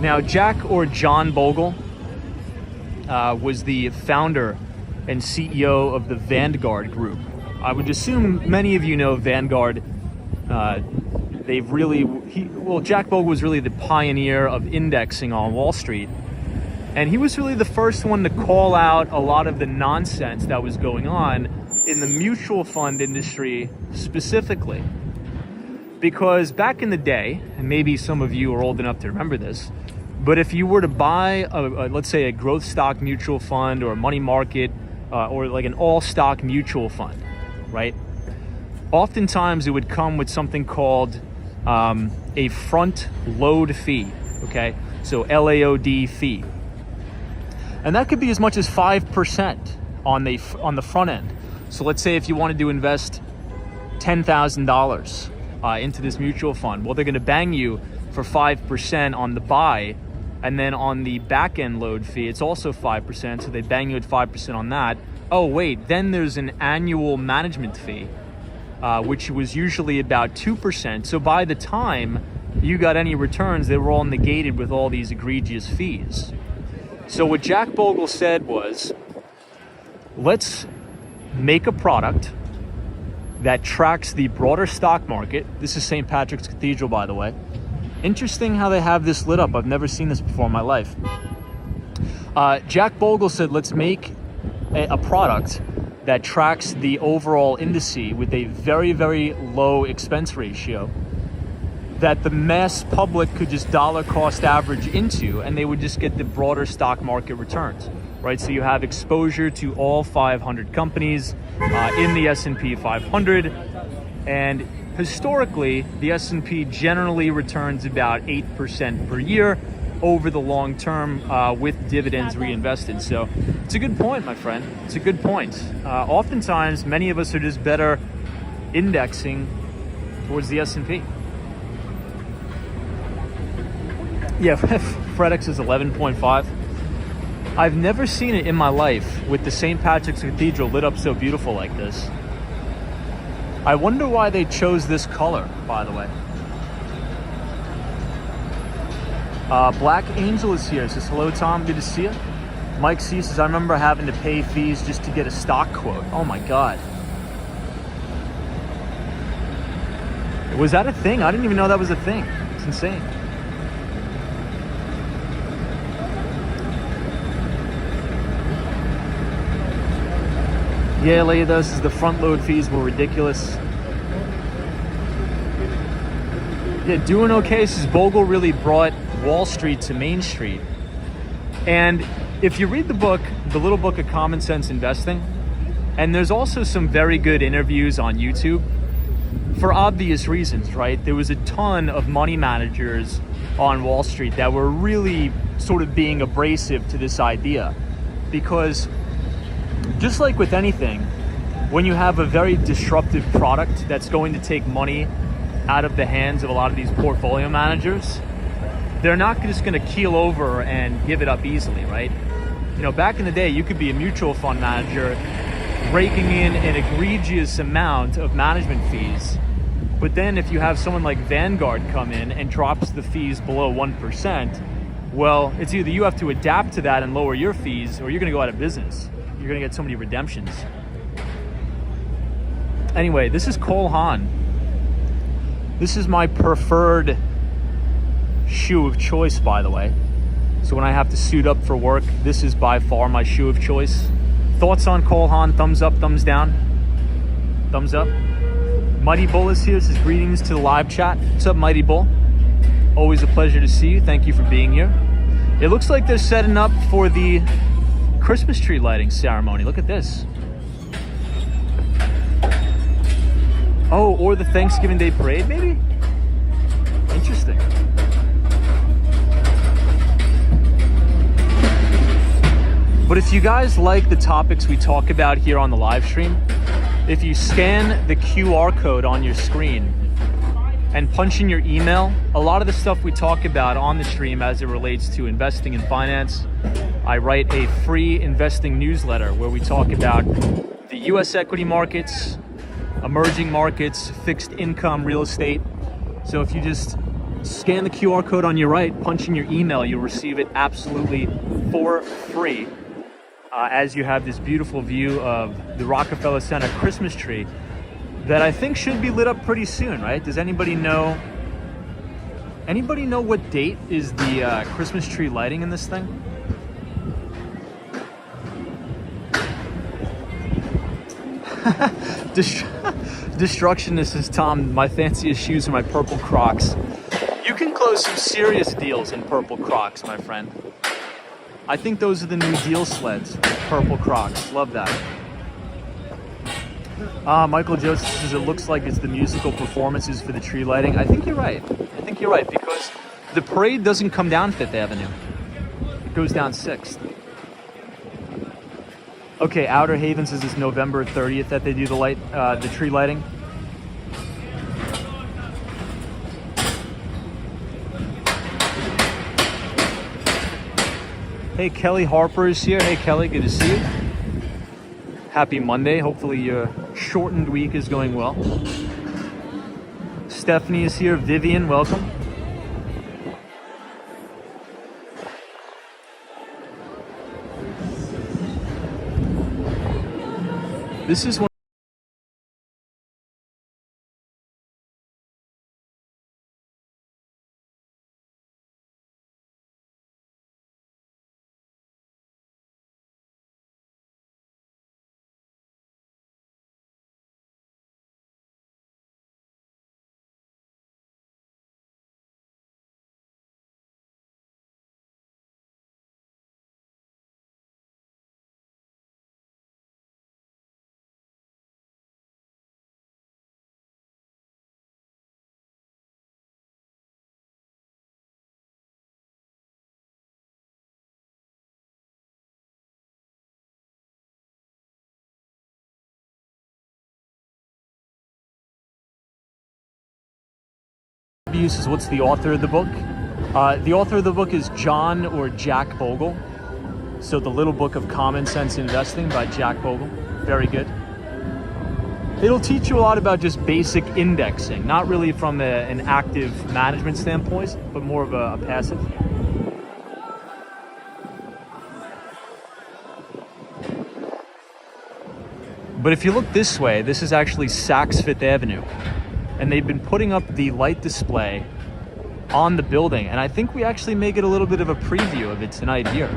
Now, Jack, or John Bogle, was the founder and CEO of the Vanguard Group. I would assume many of you know Vanguard. Jack Bogle was really the pioneer of indexing on Wall Street. And he was really the first one to call out a lot of the nonsense that was going on in the mutual fund industry specifically. Because back in the day, and maybe some of you are old enough to remember this, but if you were to buy, let's say, a growth stock mutual fund or a money market or like an all stock mutual fund, right? Oftentimes it would come with something called a front load fee, okay? So LAOD fee. And that could be as much as 5% on the front end. So let's say if you wanted to invest $10,000 into this mutual fund, well, they're going to bang you for 5% on the buy, and then on the back end load fee, it's also 5%. So they bang you at 5% on that. Oh wait, then there's an annual management fee, which was usually about 2%. So by the time you got any returns, they were all negated with all these egregious fees. So what Jack Bogle said was, let's make a product that tracks the broader stock market. This is St. Patrick's Cathedral, by the way. Interesting how they have this lit up. I've never seen this before in my life. Jack Bogle said, let's make a product that tracks the overall indice with a very, very low expense ratio that the mass public could just dollar cost average into, and they would just get the broader stock market returns, right? So you have exposure to all 500 companies in the S&P 500, and historically, the S&P generally returns about 8% per year over the long term with dividends reinvested. So it's a good point, my friend. It's a good point. Oftentimes, many of us are just better indexing towards the S&P. Yeah, FredX is 11.5. I've never seen it in my life with the St. Patrick's Cathedral lit up so beautiful like this. I wonder why they chose this color, by the way. Black Angel is here. Says, hello, Tom. Good to see you. Mike C says, I remember having to pay fees just to get a stock quote. Oh, my God. Was that a thing? I didn't even know that was a thing. It's insane. Yeah, Leah says the front load fees were ridiculous. Yeah, doing okay says Bogle really brought Wall Street to Main Street. And if you read the book, the little book of Common Sense Investing, and there's also some very good interviews on YouTube for obvious reasons, right? There was a ton of money managers on Wall Street that were really sort of being abrasive to this idea, because just like with anything, when you have a very disruptive product that's going to take money out of the hands of a lot of these portfolio managers, they're not just going to keel over and give it up easily, right? You know, back in the day, you could be a mutual fund manager raking in an egregious amount of management fees. But then if you have someone like Vanguard come in and drops the fees below 1%, well, it's either you have to adapt to that and lower your fees, or you're going to go out of business. You're going to get so many redemptions. Anyway, this is Cole Haan. This is my preferred shoe of choice, by the way. So when I have to suit up for work, this is by far my shoe of choice. Thoughts on Cole Haan? Thumbs up, thumbs down? Thumbs up. Mighty Bull is here. Says greetings to the live chat. What's up, Mighty Bull? Always a pleasure to see you. Thank you for being here. It looks like they're setting up for the Christmas tree lighting ceremony. Look at this. Oh, or the Thanksgiving Day parade, maybe? Interesting. But if you guys like the topics we talk about here on the live stream, if you scan the QR code on your screen and punch in your email, a lot of the stuff we talk about on the stream as it relates to investing in finance, I write a free investing newsletter where we talk about the US equity markets, emerging markets, fixed income, real estate. So if you just scan the QR code on your right, punch in your email, you'll receive it absolutely for free. As you have this beautiful view of the Rockefeller Center Christmas tree that I think should be lit up pretty soon, right? Does anybody know what date is the Christmas tree lighting in this thing? Destructionist is Tom. My fanciest shoes are my purple Crocs. You can close some serious deals in purple Crocs, my friend. I think those are the new deal sleds. Purple Crocs. Love that. Michael Joseph says it looks like it's the musical performances for the tree lighting. I think you're right. I think you're right, because the parade doesn't come down Fifth Avenue. It goes down 6th. Okay, Outer Haven says it's November 30th that they do the tree lighting. Hey, Kelly Harper is here. Hey, Kelly, good to see you. Happy Monday. Hopefully your shortened week is going well. Stephanie is here. Vivian, welcome. This is one. Says, what's the author of the book? The author of the book is John or Jack Bogle. So The Little Book of Common Sense Investing by Jack Bogle. Very good. It'll teach you a lot about just basic indexing, not really from an active management standpoint, but more of a passive. But if you look this way, this is actually Saks Fifth Avenue. And they've been putting up the light display on the building. And I think we actually may get a little bit of a preview of it tonight here.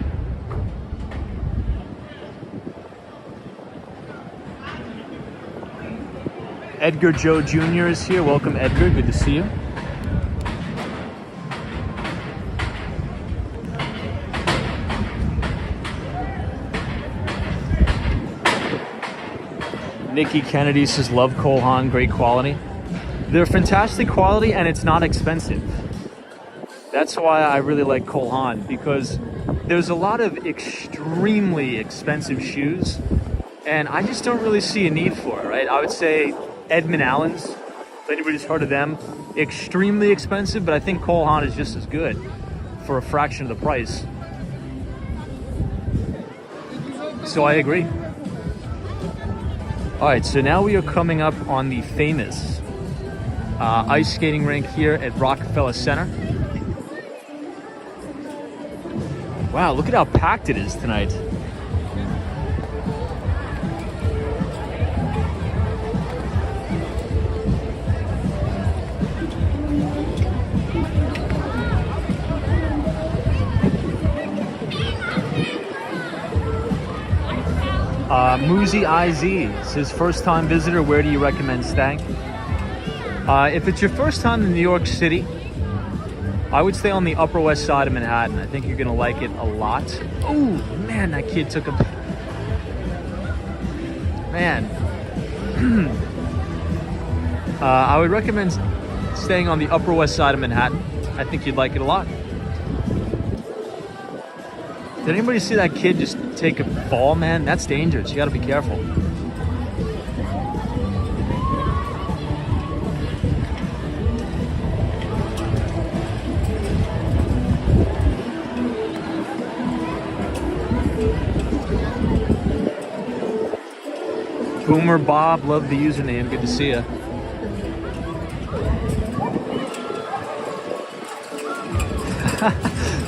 Edgar Joe Jr. is here. Welcome, Edgar. Good to see you. Nikki Kennedy says, love Cole Haan, great quality. They're fantastic quality and it's not expensive. That's why I really like Cole Haan, because there's a lot of extremely expensive shoes and I just don't really see a need for it, right? I would say Edmund Allen's, anybody's heard of them. Extremely expensive, but I think Cole Haan is just as good for a fraction of the price. So I agree. All right, so now we are coming up on the famous ice skating rink here at Rockefeller Center. Wow, look at how packed it is tonight. Muzi IZ says, first time visitor, where do you recommend staying? If it's your first time in New York City, I would stay on the Upper West Side of Manhattan. I think you're gonna like it a lot. Oh man, that kid took a... Man. I would recommend staying on the Upper West Side of Manhattan. I think you'd like it a lot. Did anybody see that kid just take a fall, man? That's dangerous. You gotta be careful. Boomer Bob, love the username. Good to see you.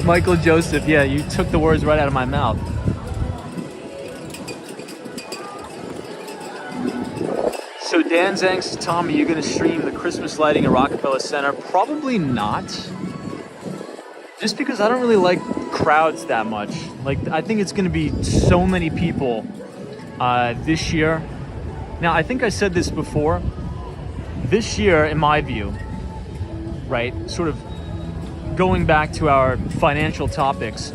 Michael Joseph, yeah, you took the words right out of my mouth. So Dan Zhang says, Tom, are you going to stream the Christmas lighting at Rockefeller Center? Probably not. Just because I don't really like crowds that much. Like, I think it's going to be so many people this year. Now, I think I said this before. This year, in my view, right, sort of going back to our financial topics,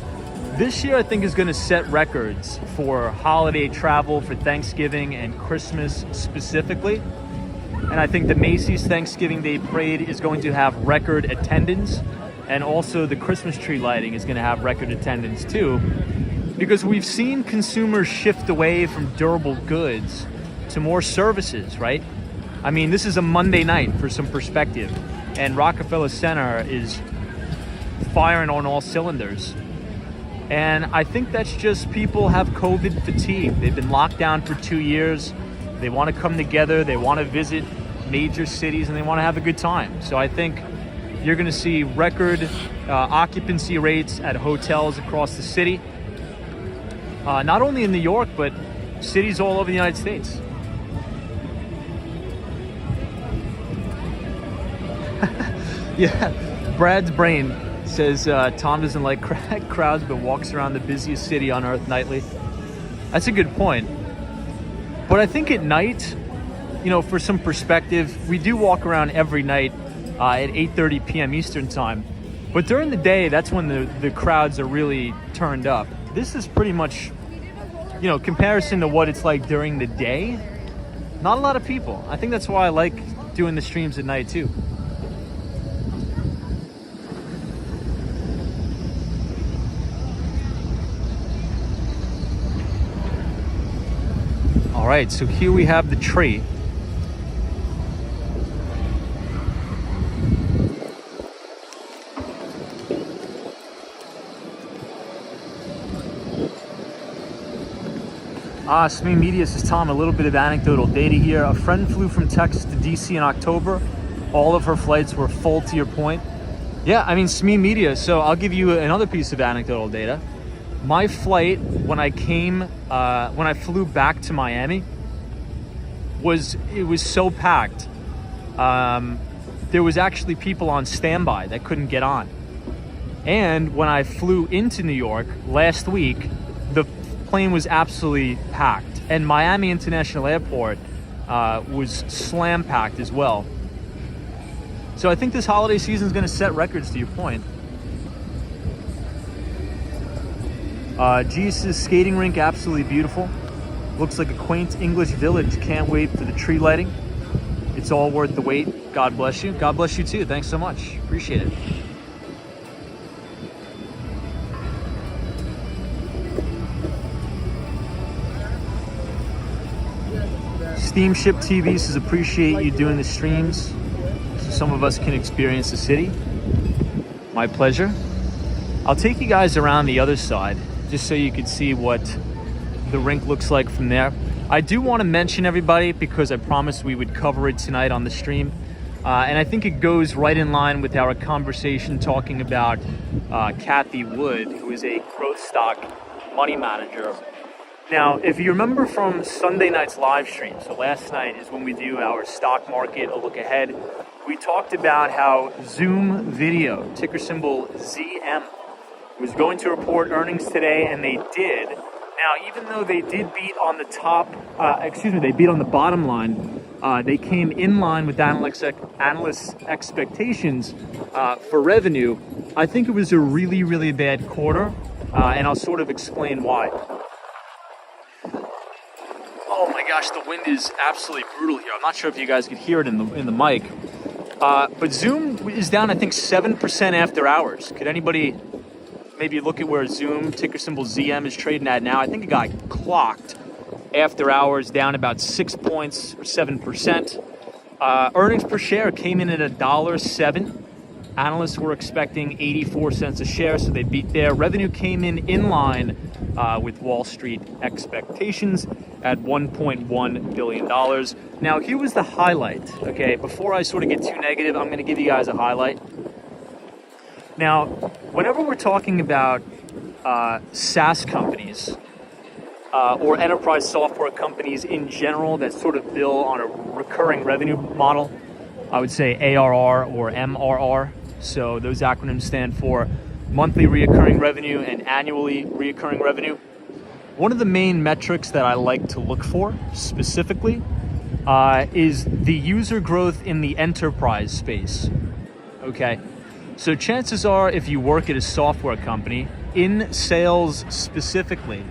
this year I think is going to set records for holiday travel for Thanksgiving and Christmas specifically. And I think the Macy's Thanksgiving Day Parade is going to have record attendance, and also the Christmas tree lighting is going to have record attendance too, because we've seen consumers shift away from durable goods to more services, right? I mean, this is a Monday night for some perspective, and Rockefeller Center is firing on all cylinders. And I think that's just people have COVID fatigue. They've been locked down for 2 years. They want to come together. They want to visit major cities and they want to have a good time. So I think you're going to see record occupancy rates at hotels across the city. Not only in New York, but cities all over the United States. Yeah, Brad's brain says Tom doesn't like crowds but walks around the busiest city on earth nightly. That's a good point. But I think at night, you know, for some perspective, we do walk around every night at 8:30 p.m. Eastern time. But during the day, that's when the crowds are really turned up. This is pretty much, you know, comparison to what it's like during the day, not a lot of people. I think that's why I like doing the streams at night too. All right, so here we have the tree. Smee Media says, Tom, a little bit of anecdotal data here. A friend flew from Texas to DC in October. All of her flights were full, to your point. Yeah, I mean, Smee Media. So I'll give you another piece of anecdotal data. My flight, when I flew back to Miami, was so packed. There was actually people on standby that couldn't get on. And when I flew into New York last week, the plane was absolutely packed. And Miami International Airport was slam packed as well. So I think this holiday season is going to set records, to your point. Jesus' skating rink, absolutely beautiful. Looks like a quaint English village. Can't wait for the tree lighting. It's all worth the wait. God bless you. God bless you too. Thanks so much. Appreciate it. Steamship TV says, appreciate you doing the streams. some of us can experience the city. My pleasure. I'll take you guys around the other side just so you can see what the rink looks like from there. I do want to mention, everybody, because I promised we would cover it tonight on the stream, and I think it goes right in line with our conversation talking about Kathy Wood, who is a growth stock money manager. Now, if you remember from Sunday night's live stream, so last night is when we do our stock market, a look ahead, we talked about how Zoom Video, ticker symbol ZM, was going to report earnings today, and they did. Now, even though they did beat on the they beat on the bottom line, they came in line with analysts' expectations for revenue. I think it was a really, really bad quarter, and I'll sort of explain why. Oh my gosh, the wind is absolutely brutal here. I'm not sure if you guys could hear it in the mic, but Zoom is down, I think, 7% after hours. Could anybody maybe look at where Zoom, ticker symbol ZM, is trading at now? I think it got clocked after hours, down about 6 points or 7%. Earnings per share came in at $1.07. Analysts were expecting 84 cents a share, so they beat there. Revenue came in line with Wall Street expectations at $1.1 billion. Now, here was the highlight, okay? Before I sort of get too negative, I'm going to give you guys a highlight. Now, whenever we're talking about SaaS companies or enterprise software companies in general that sort of bill on a recurring revenue model, I would say ARR or MRR. So those acronyms stand for monthly reoccurring revenue and annually reoccurring revenue. One of the main metrics that I like to look for specifically is the user growth in the enterprise space, okay? So chances are, if you work at a software company, in sales specifically,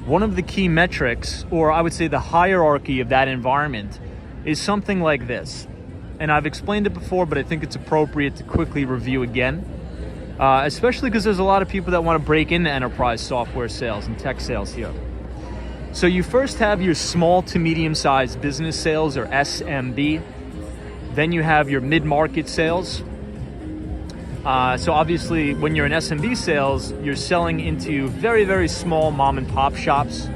one of the key metrics, or I would say the hierarchy of that environment, is something like this. And I've explained it before, but I think it's appropriate to quickly review again, especially because there's a lot of people that want to break into enterprise software sales and tech sales here. So you first have your small to medium-sized business sales, or SMB. Then you have your mid-market sales. So obviously, when you're in SMB sales, you're selling into very, very small mom and pop shops.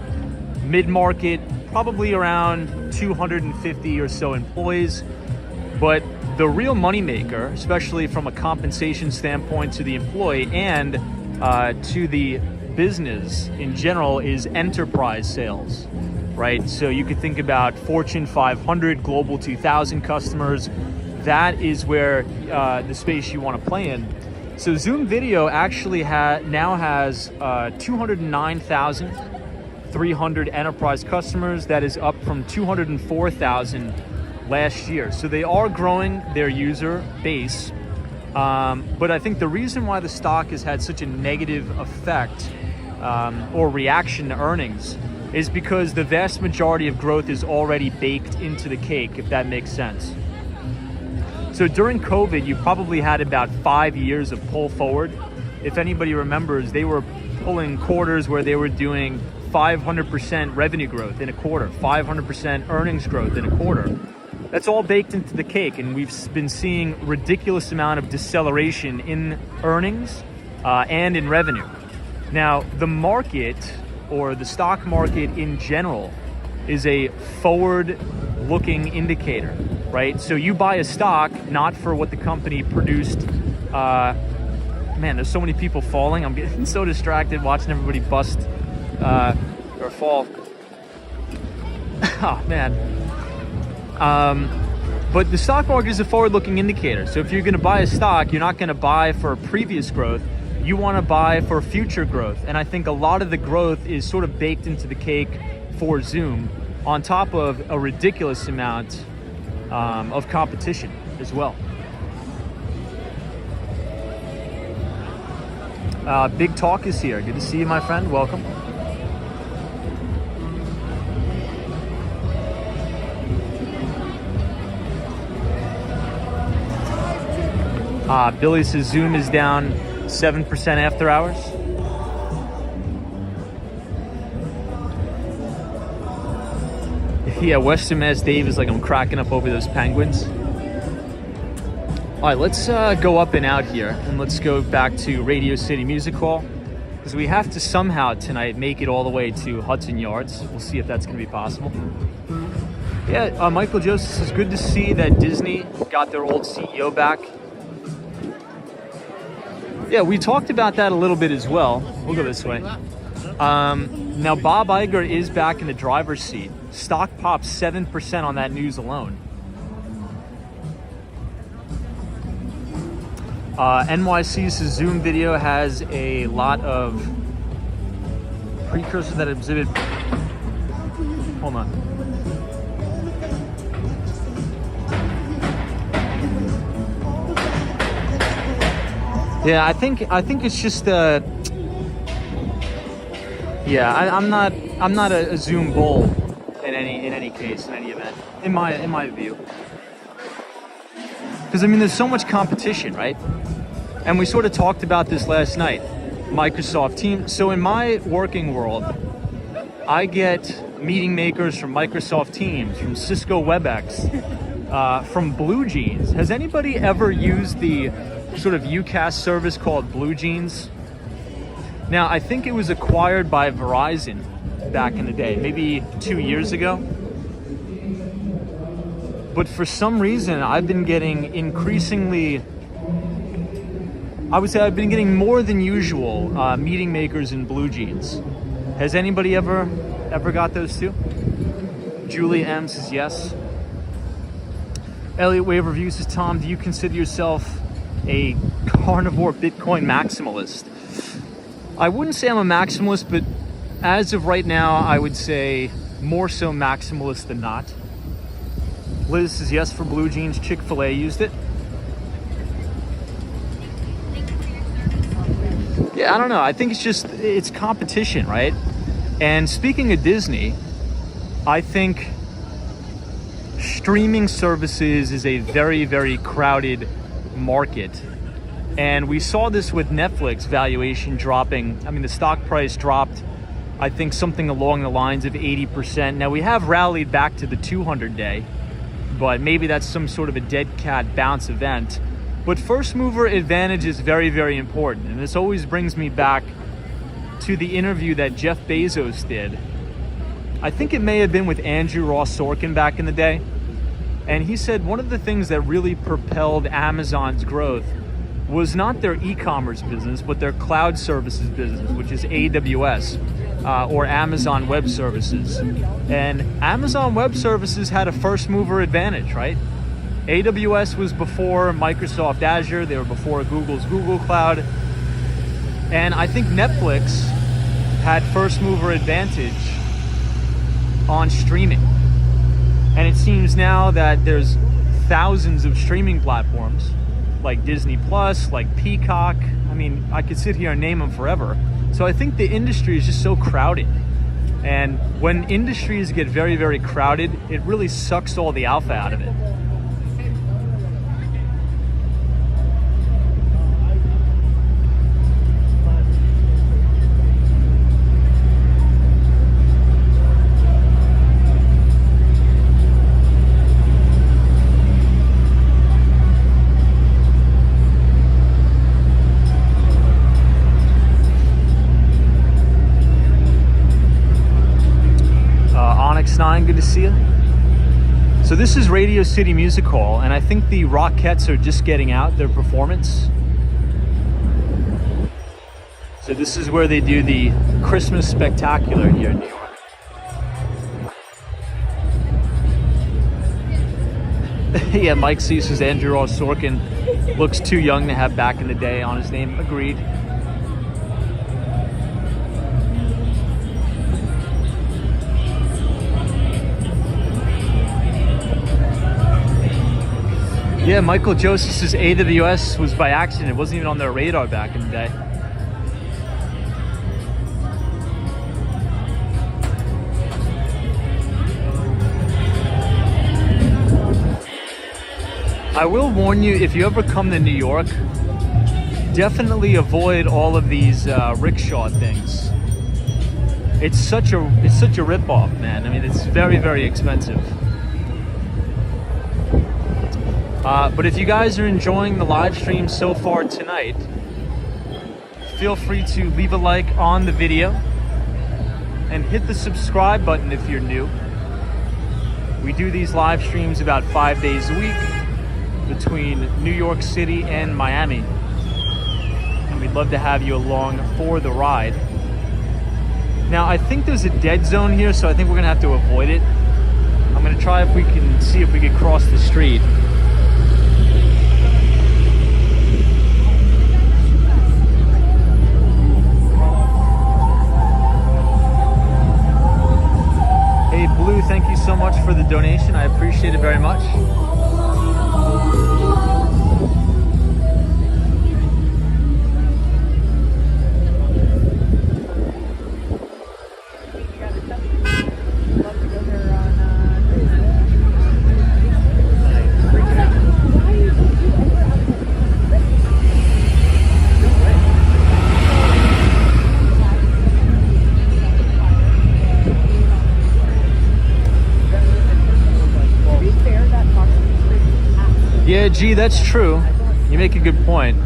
Mid-market, probably around 250 or so employees. But the real moneymaker, especially from a compensation standpoint to the employee and to the business in general, is enterprise sales, right? So you could think about Fortune 500, Global 2000 customers. That is where the space you want to play in. So Zoom Video actually now has 209,300 enterprise customers. That is up from 204,000 last year. So they are growing their user base. But I think the reason why the stock has had such a negative effect or reaction to earnings is because the vast majority of growth is already baked into the cake, if that makes sense. So during COVID, you probably had about 5 years of pull forward. If anybody remembers, they were pulling quarters where they were doing 500% revenue growth in a quarter, 500% earnings growth in a quarter. That's all baked into the cake, and we've been seeing ridiculous amount of deceleration in earnings and in revenue. Now, the market, or the stock market in general, is a forward-looking indicator, right? So you buy a stock not for what the company produced. Man, there's so many people falling. I'm getting so distracted watching everybody bust or fall. Oh, man. But the stock market is a forward-looking indicator. So if you're going to buy a stock, you're not going to buy for previous growth. You want to buy for future growth. And I think a lot of the growth is sort of baked into the cake for Zoom, on top of a ridiculous amount of competition as well. Big Talk is here. Good to see you, my friend. Welcome. Billy says Zoom is down 7% after hours. Yeah, Western Mass Dave is like, I'm cracking up over those Penguins. All right, let's go up and out here, and let's go back to Radio City Music Hall, because we have to somehow tonight make it all the way to Hudson Yards. We'll see if that's going to be possible. Yeah, Michael Joseph, it's good to see that Disney got their old CEO back. Yeah, we talked about that a little bit as well. We'll go this way. Now, Bob Iger is back in the driver's seat. Stock popped 7% on that news alone. NYC's Zoom video has a lot of precursors that exhibit. Hold on. Yeah, I think it's just yeah, I'm not a Zoom bull in any case, in any event, in my view. Because I mean, there's so much competition, right? And we sort of talked about this last night. Microsoft Teams. So in my working world, I get meeting makers from Microsoft Teams, from Cisco WebEx, from Blue Jeans. Has anybody ever used the sort of UCaaS service called Blue Jeans? Now, I think it was acquired by Verizon back in the day, maybe 2 years ago. But for some reason, I've been getting increasingly, I would say I've been getting more than usual meeting makers in Blue Jeans. Has anybody ever got those too? Julie M says yes. Elliot Wave Review says, Tom, do you consider yourself a carnivore Bitcoin maximalist? I wouldn't say I'm a maximalist, but as of right now, I would say more so maximalist than not. Liz says yes for Blue Jeans. Chick-fil-A used it. Yeah, I don't know. I think it's competition, right? And speaking of Disney, I think streaming services is a very, very crowded market. And we saw this with Netflix valuation dropping. I mean, the stock price dropped, I think, something along the lines of 80%. Now, we have rallied back to the 200-day, but maybe that's some sort of a dead cat bounce event. But first mover advantage is very, very important. And this always brings me back to the interview that Jeff Bezos did. I think it may have been with Andrew Ross Sorkin back in the day. And he said one of the things that really propelled Amazon's growth was not their e-commerce business, but their cloud services business, which is AWS, or Amazon Web Services. And Amazon Web Services had a first mover advantage, right? AWS was before Microsoft Azure. They were before Google's Google Cloud. And I think Netflix had first mover advantage on streaming. And it seems now that there's thousands of streaming platforms like Disney Plus, like Peacock. I mean, I could sit here and name them forever. So I think the industry is just so crowded. And when industries get very, very crowded, it really sucks all the alpha out of it. Good to see you. So this is Radio City Music Hall, and I think the Rockettes are just getting out their performance. So this is where they do the Christmas Spectacular here in New York. Yeah, Mike C says Andrew Ross Sorkin looks too young to have back in the day on his name. Agreed. Yeah, Michael Joseph says AWS was by accident. It wasn't even on their radar back in the day. I will warn you, if you ever come to New York, definitely avoid all of these rickshaw things. It's such a ripoff, man. I mean, it's very, very expensive. But if you guys are enjoying the live stream so far tonight, feel free to leave a like on the video and hit the subscribe button if you're new. We do these live streams about 5 days a week between New York City and Miami. And we'd love to have you along for the ride. Now, I think there's a dead zone here, so I think we're gonna have to avoid it. I'm gonna try if we can see if we can cross the street. Hey, Blue, thank you so much for the donation. I appreciate it very much. Yeah, gee, that's true. You make a good point.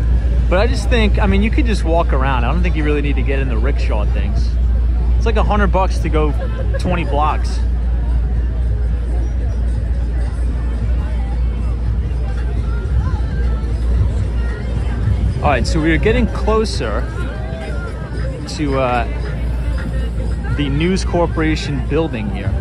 But I just think, I mean, you could just walk around. I don't think you really need to get in the rickshaw things. It's like $100 to go 20 blocks. All right, so we're getting closer to the News Corporation building here.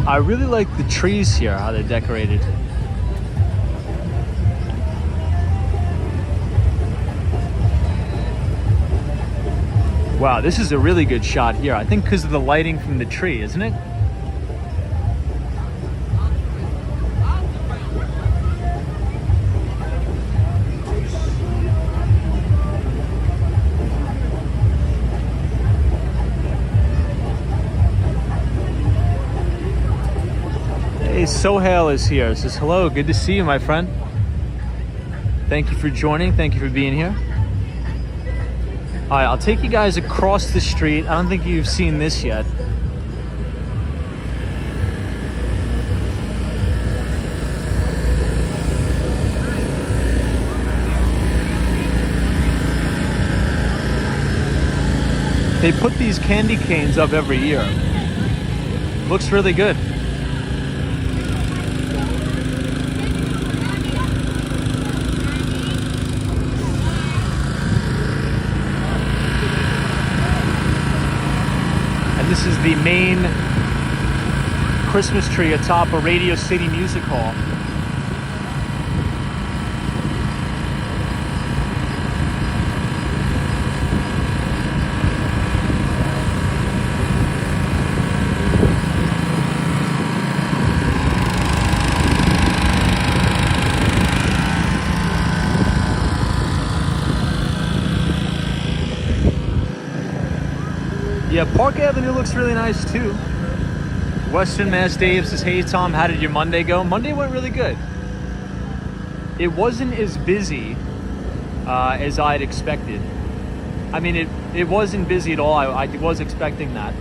I really like the trees here, how they're decorated. Wow, this is a really good shot here. I think because of the lighting from the tree, isn't it? Hey, Sohail is here. Says hello, good to see you, my friend. Thank you for joining. Thank you for being here. All right, I'll take you guys across the street. I don't think you've seen this yet. They put these candy canes up every year. Looks really good. This is the main Christmas tree atop a Radio City Music Hall. Yeah, Park Avenue looks really nice too. Western Mass Dave says, hey Tom, how did your Monday go? Monday went really good. It wasn't as busy as I'd expected. I mean, it wasn't busy at all. I was expecting that.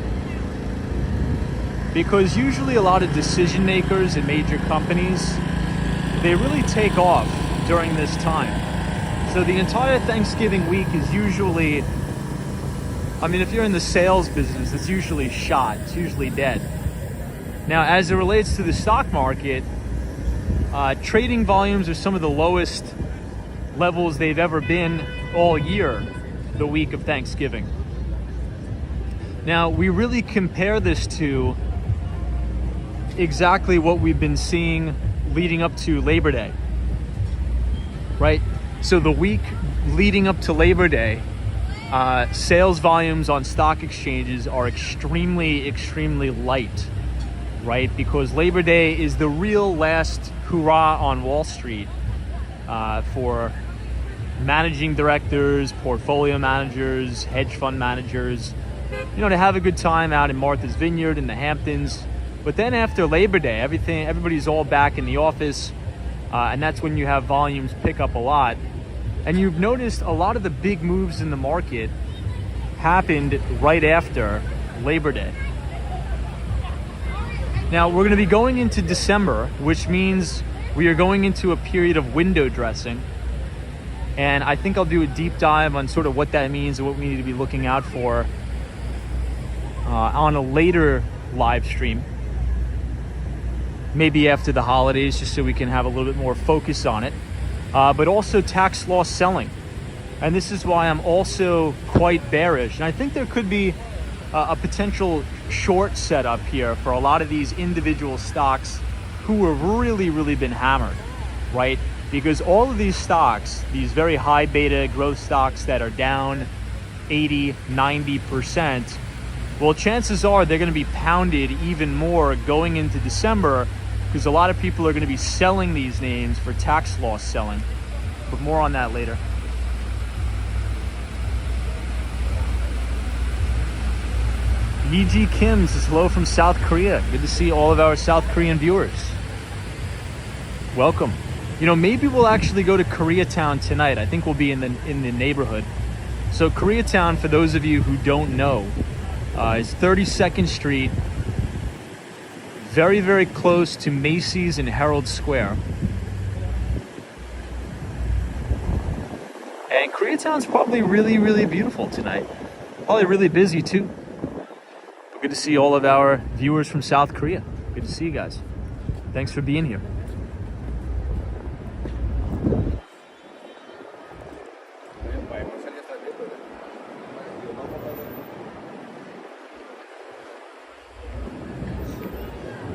Because usually a lot of decision makers in major companies, they really take off during this time. So the entire Thanksgiving week is usually, I mean, if you're in the sales business, it's usually shot. It's usually dead. Now, as it relates to the stock market, trading volumes are some of the lowest levels they've ever been all year, the week of Thanksgiving. Now, we really compare this to exactly what we've been seeing leading up to Labor Day, right? So the week leading up to Labor Day, sales volumes on stock exchanges are extremely light, right? Because Labor Day is the real last hurrah on Wall Street for managing directors, portfolio managers, hedge fund managers. to have a good time out in Martha's Vineyard in the Hamptons. But then after Labor Day, everybody's all back in the office, and that's when you have volumes pick up a lot. And you've noticed a lot of the big moves in the market happened right after Labor Day. Now, we're going to be going into December, which means we are going into a period of window dressing. And I think I'll do a deep dive on sort of what that means and what we need to be looking out for on a later live stream. Maybe after the holidays, just so we can have a little bit more focus on it. But also tax loss selling. And this is why I'm also quite bearish. And I think there could be a potential short setup here for a lot of these individual stocks who have really been hammered, right? Because all of these stocks, these very high beta growth stocks that are down 80, 90%, well, chances are they're going to be pounded even more going into December, because a lot of people are going to be selling these names for tax loss selling. But more on that later. Yi Kim says hello from South Korea. Good to see all of our South Korean viewers. Welcome. Maybe we'll actually go to Koreatown tonight. I think we'll be in the neighborhood. So Koreatown, for those of you who don't know, is 32nd Street, very close to Macy's and Herald Square. And Koreatown's probably really beautiful tonight. Probably really busy too. Good to see all of our viewers from South Korea. Good to see you guys. Thanks for being here.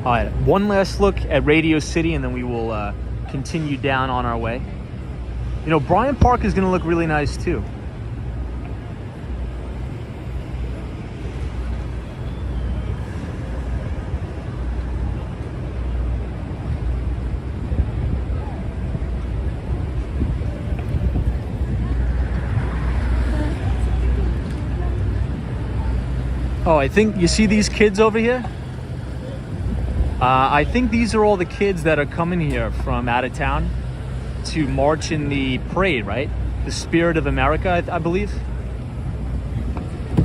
All right, one last look at Radio City, and then we will continue down on our way. Bryant Park is going to look really nice too. Oh, I think you see these kids over here? I think these are all the kids that are coming here from out of town to march in the parade, right? The Spirit of America, I believe.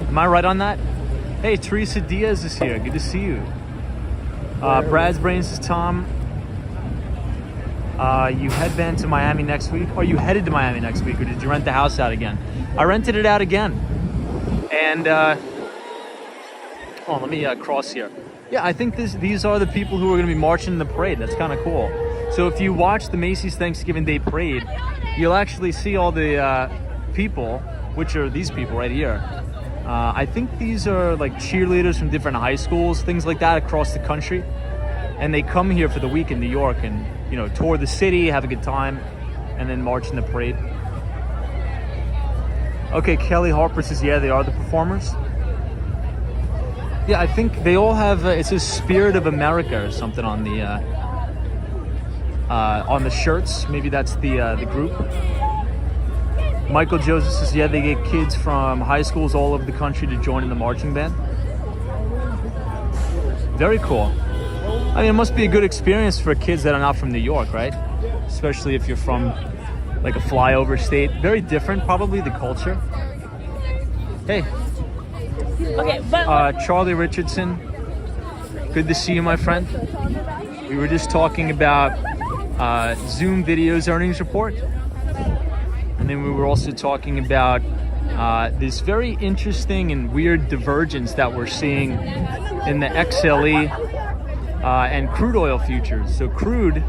Am I right on that? Hey, Teresa Diaz is here. Good to see you. Brad's Brains says, Tom, you headband to Miami next week? Or you headed to Miami next week? Or did you rent the house out again? I rented it out again. And, let me cross here. Yeah, I think these are the people who are going to be marching in the parade. That's kind of cool. So if you watch the Macy's Thanksgiving Day Parade, you'll actually see all the people, which are these people right here. I think these are like cheerleaders from different high schools, things like that across the country. And they come here for the week in New York and, tour the city, have a good time, and then march in the parade. Okay, Kelly Harper says, yeah, they are the performers. Yeah, I think they all have, it says Spirit of America or something on the shirts. Maybe that's the group. Michael Joseph says, yeah, they get kids from high schools all over the country to join in the marching band. Very cool. I mean, it must be a good experience for kids that are not from New York, right? Especially if you're from like a flyover state. Very different, probably, the culture. Hey. Okay, but Charlie Richardson, good to see you, my friend. We were just talking about Zoom Video's earnings report, and then we were also talking about this very interesting and weird divergence that we're seeing in the XLE and crude oil futures. So crude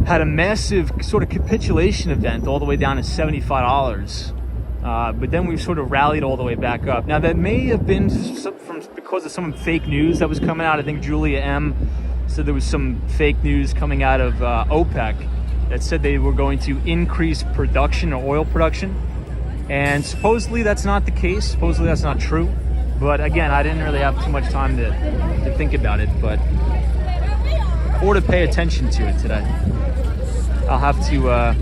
had a massive sort of capitulation event all the way down to $75. But then we've sort of rallied all the way back up. Now, that may have been because of some fake news that was coming out. I think Julia M. said there was some fake news coming out of OPEC that said they were going to increase production or oil production. And supposedly that's not the case. Supposedly that's not true. But again, I didn't really have too much time to think about it, or to pay attention to it today. I'll have to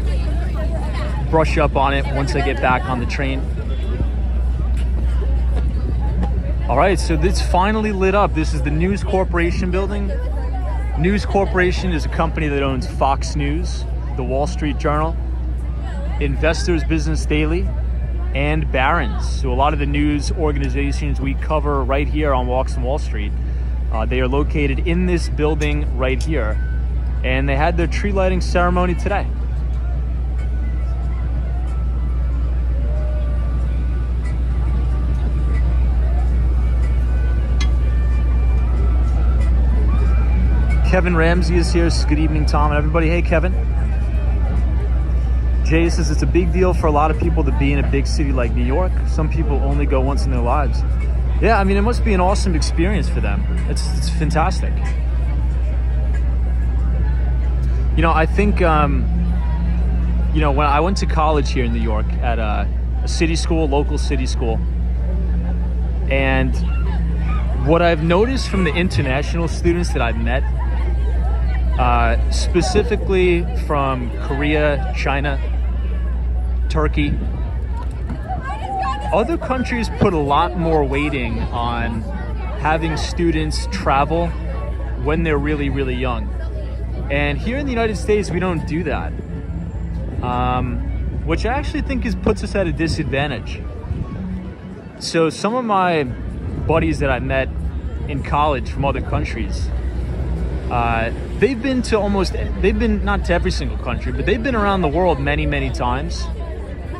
brush up on it once I get back on the train. All right, so this finally lit up. This is the News Corporation building. News Corporation is a company that owns Fox News, The Wall Street Journal, Investors Business Daily, and Barron's. So a lot of the news organizations we cover right here on Walks on Wall Street, they are located in this building right here. And they had their tree lighting ceremony today. Kevin Ramsey is here. Good evening, Tom and everybody. Hey, Kevin. Jay says it's a big deal for a lot of people to be in a big city like New York. Some people only go once in their lives. Yeah, I mean, it must be an awesome experience for them. It's fantastic. You know, I think, you know, when I went to college here in New York at a city school, local city school, and what I've noticed from the international students that I've met, specifically from Korea, China, Turkey, other countries put a lot more weighting on having students travel when they're really, really young. And here in the United States, we don't do that, which I actually think puts us at a disadvantage. So some of my buddies that I met in college from other countries, they've been not to every single country, but they've been around the world many, many times.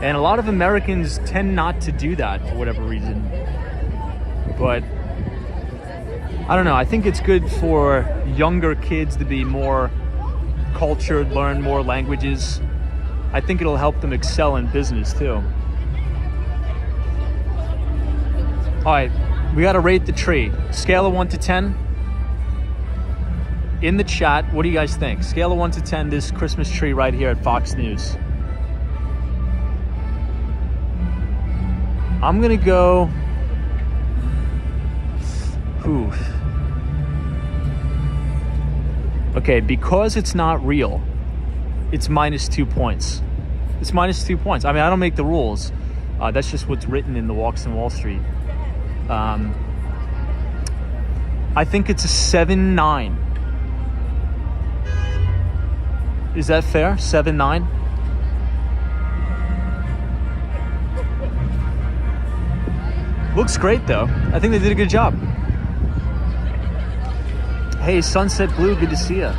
And a lot of Americans tend not to do that for whatever reason. But I don't know, I think it's good for younger kids to be more cultured, learn more languages. I think it'll help them excel in business too. All right, we gotta rate the tree. Scale of 1 to 10. In the chat, what do you guys think? Scale of 1 to 10, this Christmas tree right here at Fox News. I'm gonna go, okay, because it's not real, it's -2 points. It's -2 points. I mean, I don't make the rules. That's just what's written in the Walks on Wall Street. I think it's a 7-9. Is that fair? 7-9? Looks great though. I think they did a good job. Hey, Sunset Blue, good to see you.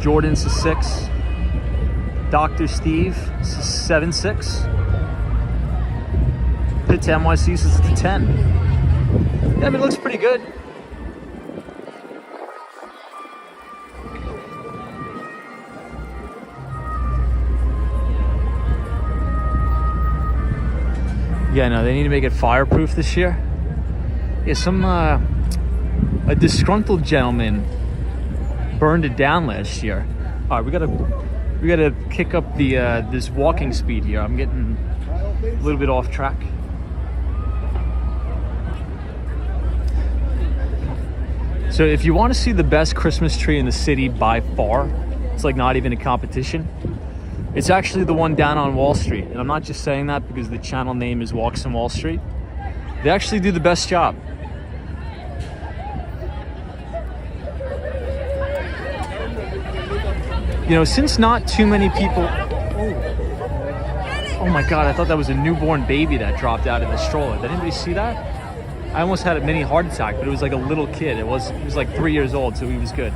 Jordan's a 6. Dr. Steve 7-6. Pit to NYC says it's a 10. Yeah, I mean, it looks pretty good. Yeah, no, they need to make it fireproof this year. Yeah, a disgruntled gentleman burned it down last year. All right, we gotta kick up the this walking speed here. I'm getting a little bit off track. So if you want to see the best Christmas tree in the city by far, it's like not even a competition. It's actually the one down on Wall Street. And I'm not just saying that because the channel name is Walks on Wall Street. They actually do the best job. You know, since not too many people... Oh my God, I thought that was a newborn baby that dropped out of the stroller. Did anybody see that? I almost had a mini heart attack, but it was like a little kid. He was like 3 years old, so he was good.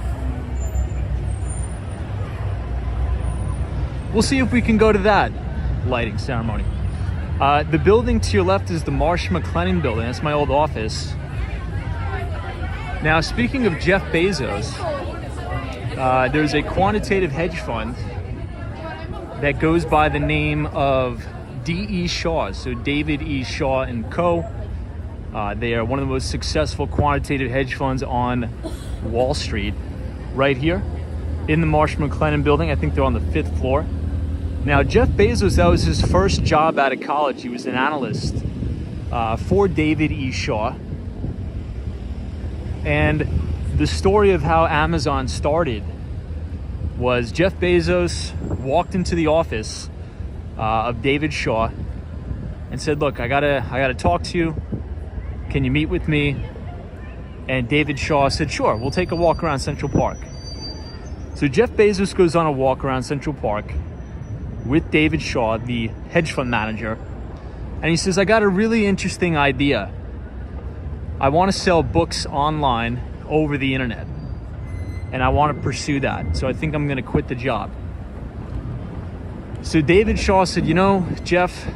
We'll see if we can go to that lighting ceremony. The building to your left is the Marsh McLennan building. That's my old office. Now, speaking of Jeff Bezos, there's a quantitative hedge fund that goes by the name of D.E. Shaw. So David E. Shaw and Co. They are one of the most successful quantitative hedge funds on Wall Street, right here in the Marsh McLennan building. I think they're on the 5th floor. Now, Jeff Bezos, that was his first job out of college. He was an analyst for David E. Shaw. And the story of how Amazon started was Jeff Bezos walked into the office of David Shaw and said, look, I gotta talk to you. Can you meet with me? And David Shaw said, sure, we'll take a walk around Central Park. So Jeff Bezos goes on a walk around Central Park with David Shaw, the hedge fund manager. And he says, I got a really interesting idea. I want to sell books online over the internet. And I want to pursue that. So I think I'm going to quit the job. So David Shaw said, you know, Jeff,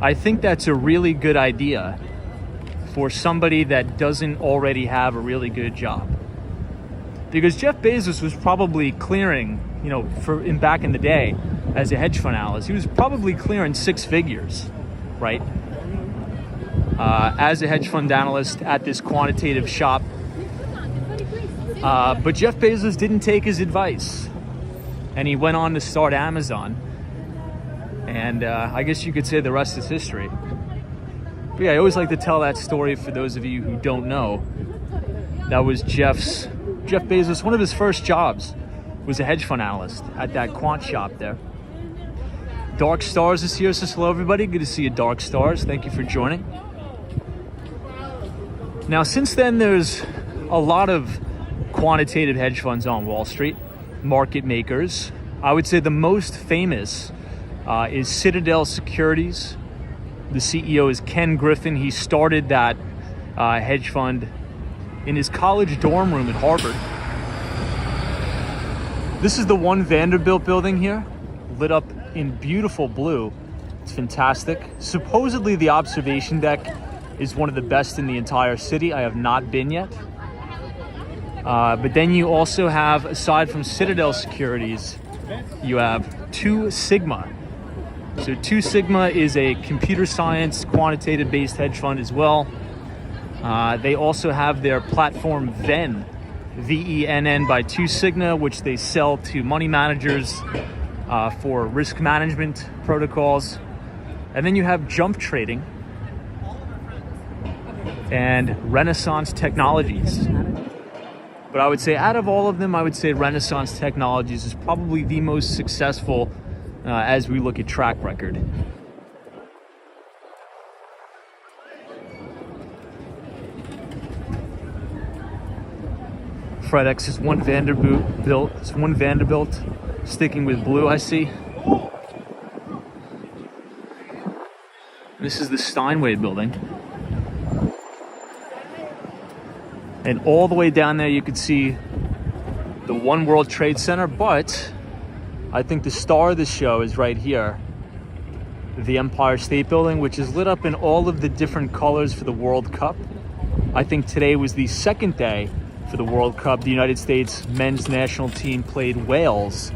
I think that's a really good idea for somebody that doesn't already have a really good job. Because Jeff Bezos was probably clearing, you know, back in the day as a hedge fund analyst, he was probably clearing 6 figures, right? As a hedge fund analyst at this quantitative shop. But Jeff Bezos didn't take his advice, and he went on to start Amazon. And I guess you could say the rest is history. But yeah, I always like to tell that story for those of you who don't know. That was Jeff Bezos, one of his first jobs was a hedge fund analyst at that quant shop there. Dark Stars is here, so hello everybody. Good to see you, Dark Stars. Thank you for joining. Now, since then, there's a lot of quantitative hedge funds on Wall Street, market makers. I would say the most famous is Citadel Securities. The CEO is Ken Griffin. He started that hedge fund in his college dorm room at Harvard. This is the One Vanderbilt building here, lit up in beautiful blue. It's fantastic. Supposedly the observation deck is one of the best in the entire city. I have not been yet. But then you also have, aside from Citadel Securities, you have 2 Sigma. So 2 Sigma is a computer science, quantitative-based hedge fund as well. They also have their platform VENN, VENN by 2 Sigma, which they sell to money managers for risk management protocols. And then you have Jump Trading and Renaissance Technologies. But I would say out of all of them, I would say Renaissance Technologies is probably the most successful as we look at track record. FredEx is One Vanderbilt. It's One Vanderbilt, sticking with blue, I see. This is the Steinway building. And all the way down there you can see the One World Trade Center, but I think the star of the show is right here, the Empire State Building, which is lit up in all of the different colors for the World Cup. I think today was the second day for the World Cup. The United States men's national team played Wales.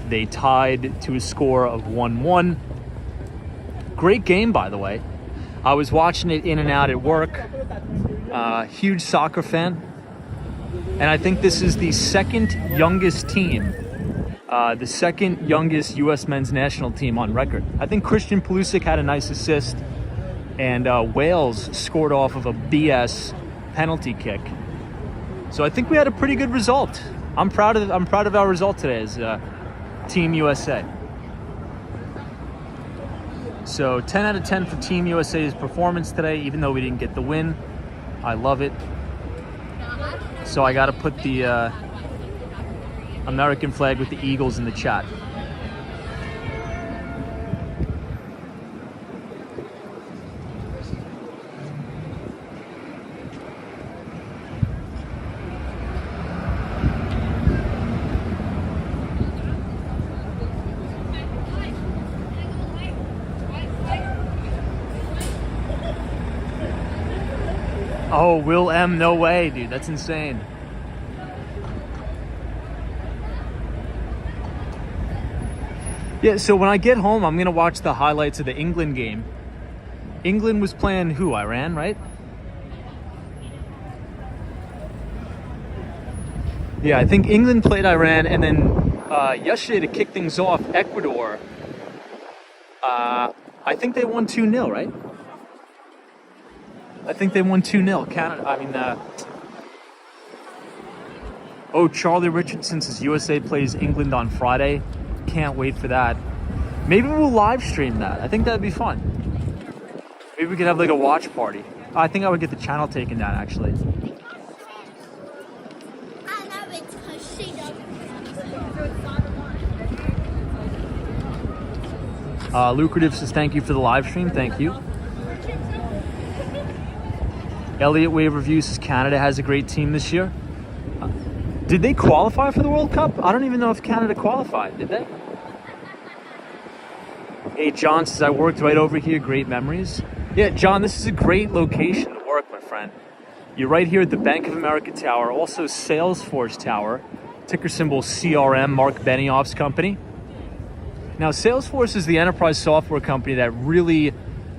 They tied to a score of 1-1. Great game, by the way. I was watching it in and out at work. Huge soccer fan. And I think this is the second youngest team, the second youngest U.S. men's national team on record. I think Christian Pulisic had a nice assist, and Wales scored off of a BS penalty kick. So I think we had a pretty good result. I'm proud of our result today as Team USA. So 10 out of 10 for Team USA's performance today, even though we didn't get the win. I love it. So I got to put the American flag with the Eagles in the chat. Oh, Will M, no way, dude. That's insane. Yeah, so when I get home, I'm going to watch the highlights of the England game. England was playing who? Iran, right? Yeah, I think England played Iran, and then yesterday to kick things off, Ecuador. I think they won 2-0, right? I think they won 2-0. Canada, Charlie Richardson says USA plays England on Friday. Can't wait for that. Maybe we'll live stream that. I think that'd be fun. Maybe we could have like a watch party. I think I would get the channel taken down actually. Lucrative says thank you for the live stream. Thank you. Elliot Wave Review says Canada has a great team this year. Did they qualify for the World Cup? I don't even know if Canada qualified. Did they? Hey, John says I worked right over here. Great memories. Yeah, John, this is a great location to work, my friend. You're right here at the Bank of America Tower, also Salesforce Tower, ticker symbol CRM, Mark Benioff's company. Now, Salesforce is the enterprise software company that really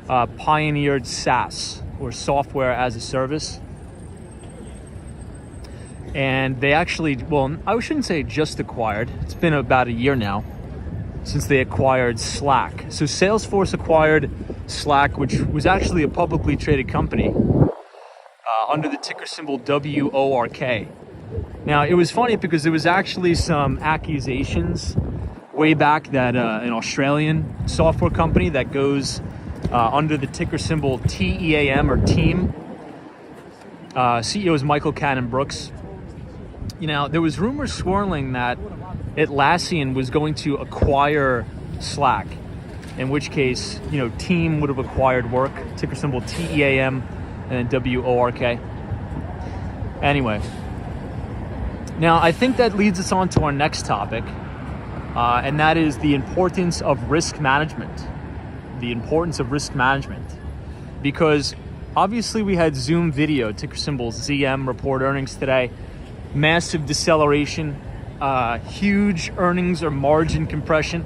pioneered SaaS, or software as a service. And they actually, well, I shouldn't say just acquired. It's been about a year now since they acquired Slack. So Salesforce acquired Slack, which was actually a publicly traded company under the ticker symbol WORK. Now, it was funny because there was actually some accusations way back that an Australian software company that goes under the ticker symbol TEAM or TEAM, CEO is Michael Cannon-Brookes. You know, there was rumors swirling that Atlassian was going to acquire Slack, in which case, you know, Team would have acquired Work, ticker symbol TEAM and then WORK. Anyway, now I think that leads us on to our next topic, and that is the importance of risk management. The importance of risk management. Because obviously we had Zoom Video, ticker symbol ZM, report earnings today. Massive deceleration, huge earnings or margin compression.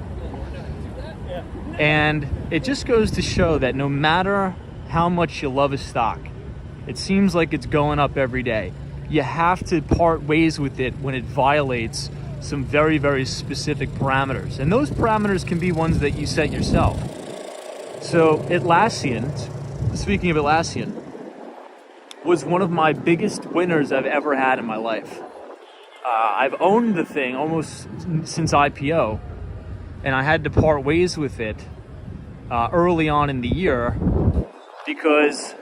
And it just goes to show that no matter how much you love a stock, it seems like it's going up every day. You have to part ways with it when it violates some very, very specific parameters. And those parameters can be ones that you set yourself. So Atlassian, speaking of Atlassian, was one of my biggest winners I've ever had in my life. I've owned the thing almost since IPO, and I had to part ways with it early on in the year because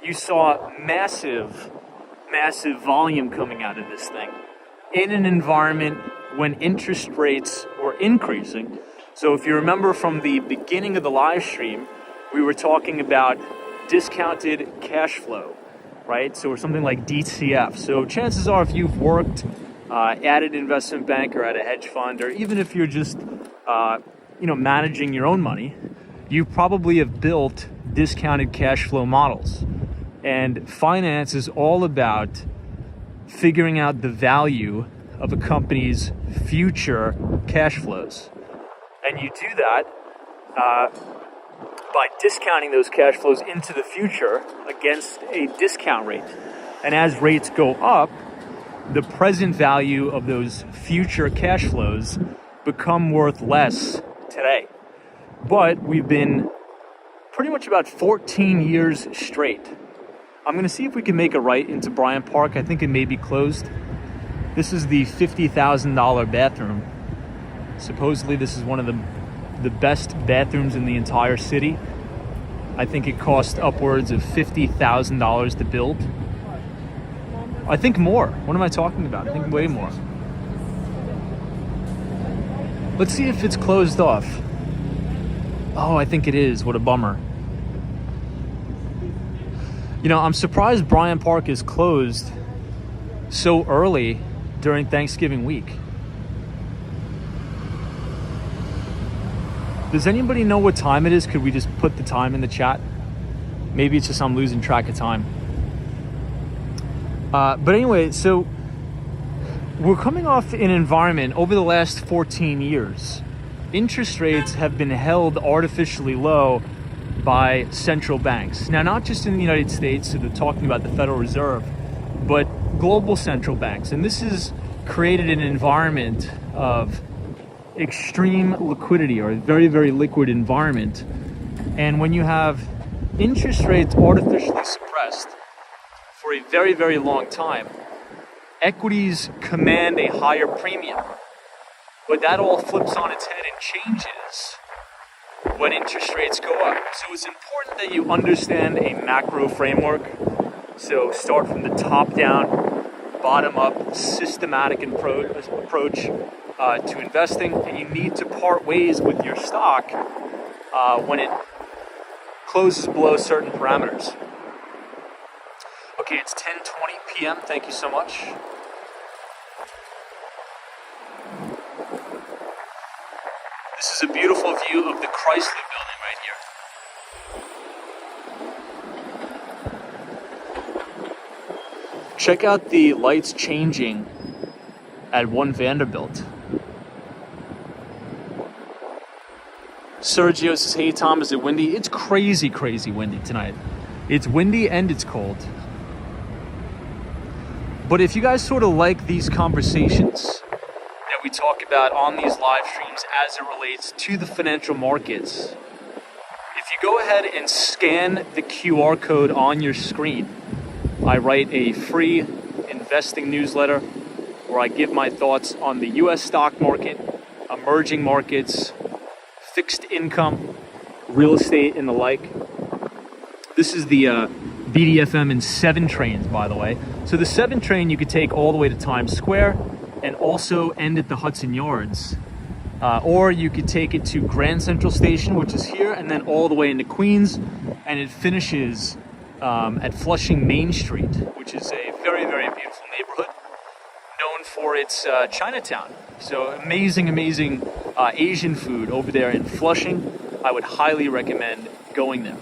you saw massive volume coming out of this thing in an environment when interest rates were increasing. So if you remember from the beginning of the live stream, we were talking about discounted cash flow, right? So something like DCF. So chances are if you've worked at an investment bank or at a hedge fund, or even if you're just managing your own money, you probably have built discounted cash flow models. And finance is all about figuring out the value of a company's future cash flows. And you do that by discounting those cash flows into the future against a discount rate. And as rates go up, the present value of those future cash flows become worth less today. But we've been pretty much about 14 years straight. I'm going to see if we can make a right into Bryant Park. I think it may be closed. This is the $50,000 bathroom. Supposedly this is one of the best bathrooms in the entire city. I think it cost upwards of $50,000 to build. I think more. What am I talking about? I think way more. Let's see if it's closed off. Oh, I think it is. What a bummer. You know, I'm surprised Bryant Park is closed so early during Thanksgiving week. Does anybody know what time it is? Could we just put the time in the chat? Maybe it's just I'm losing track of time. But anyway, so we're coming off an environment over the last 14 years. Interest rates have been held artificially low by central banks. Now, not just in the United States, so they're talking about the Federal Reserve, but global central banks. And this has created an environment of extreme liquidity, or a very, very liquid environment. And when you have interest rates artificially suppressed for a very, very long time, equities command a higher premium. But that all flips on its head and changes when interest rates go up. So it's important that you understand a macro framework. So start from the top down, bottom up, systematic approach to investing, and you need to part ways with your stock when it closes below certain parameters. Okay, it's 10:20 p.m. Thank you so much. This is a beautiful view of the Chrysler building right here. Check out the lights changing at 1 Vanderbilt. Sergio says, hey Tom, is it windy? It's crazy, crazy windy tonight. It's windy and it's cold. But if you guys sort of like these conversations that we talk about on these live streams as it relates to the financial markets, if you go ahead and scan the QR code on your screen, I write a free investing newsletter where I give my thoughts on the US stock market, emerging markets, fixed income, real estate, and the like. This is the BDFM in 7 trains, by the way. So the 7 train you could take all the way to Times Square and also end at the Hudson Yards. Or you could take it to Grand Central Station, which is here, and then all the way into Queens, and it finishes at Flushing Main Street, which is a very, very beautiful neighborhood known for its Chinatown. So amazing, amazing Asian food over there in Flushing. I would highly recommend going there.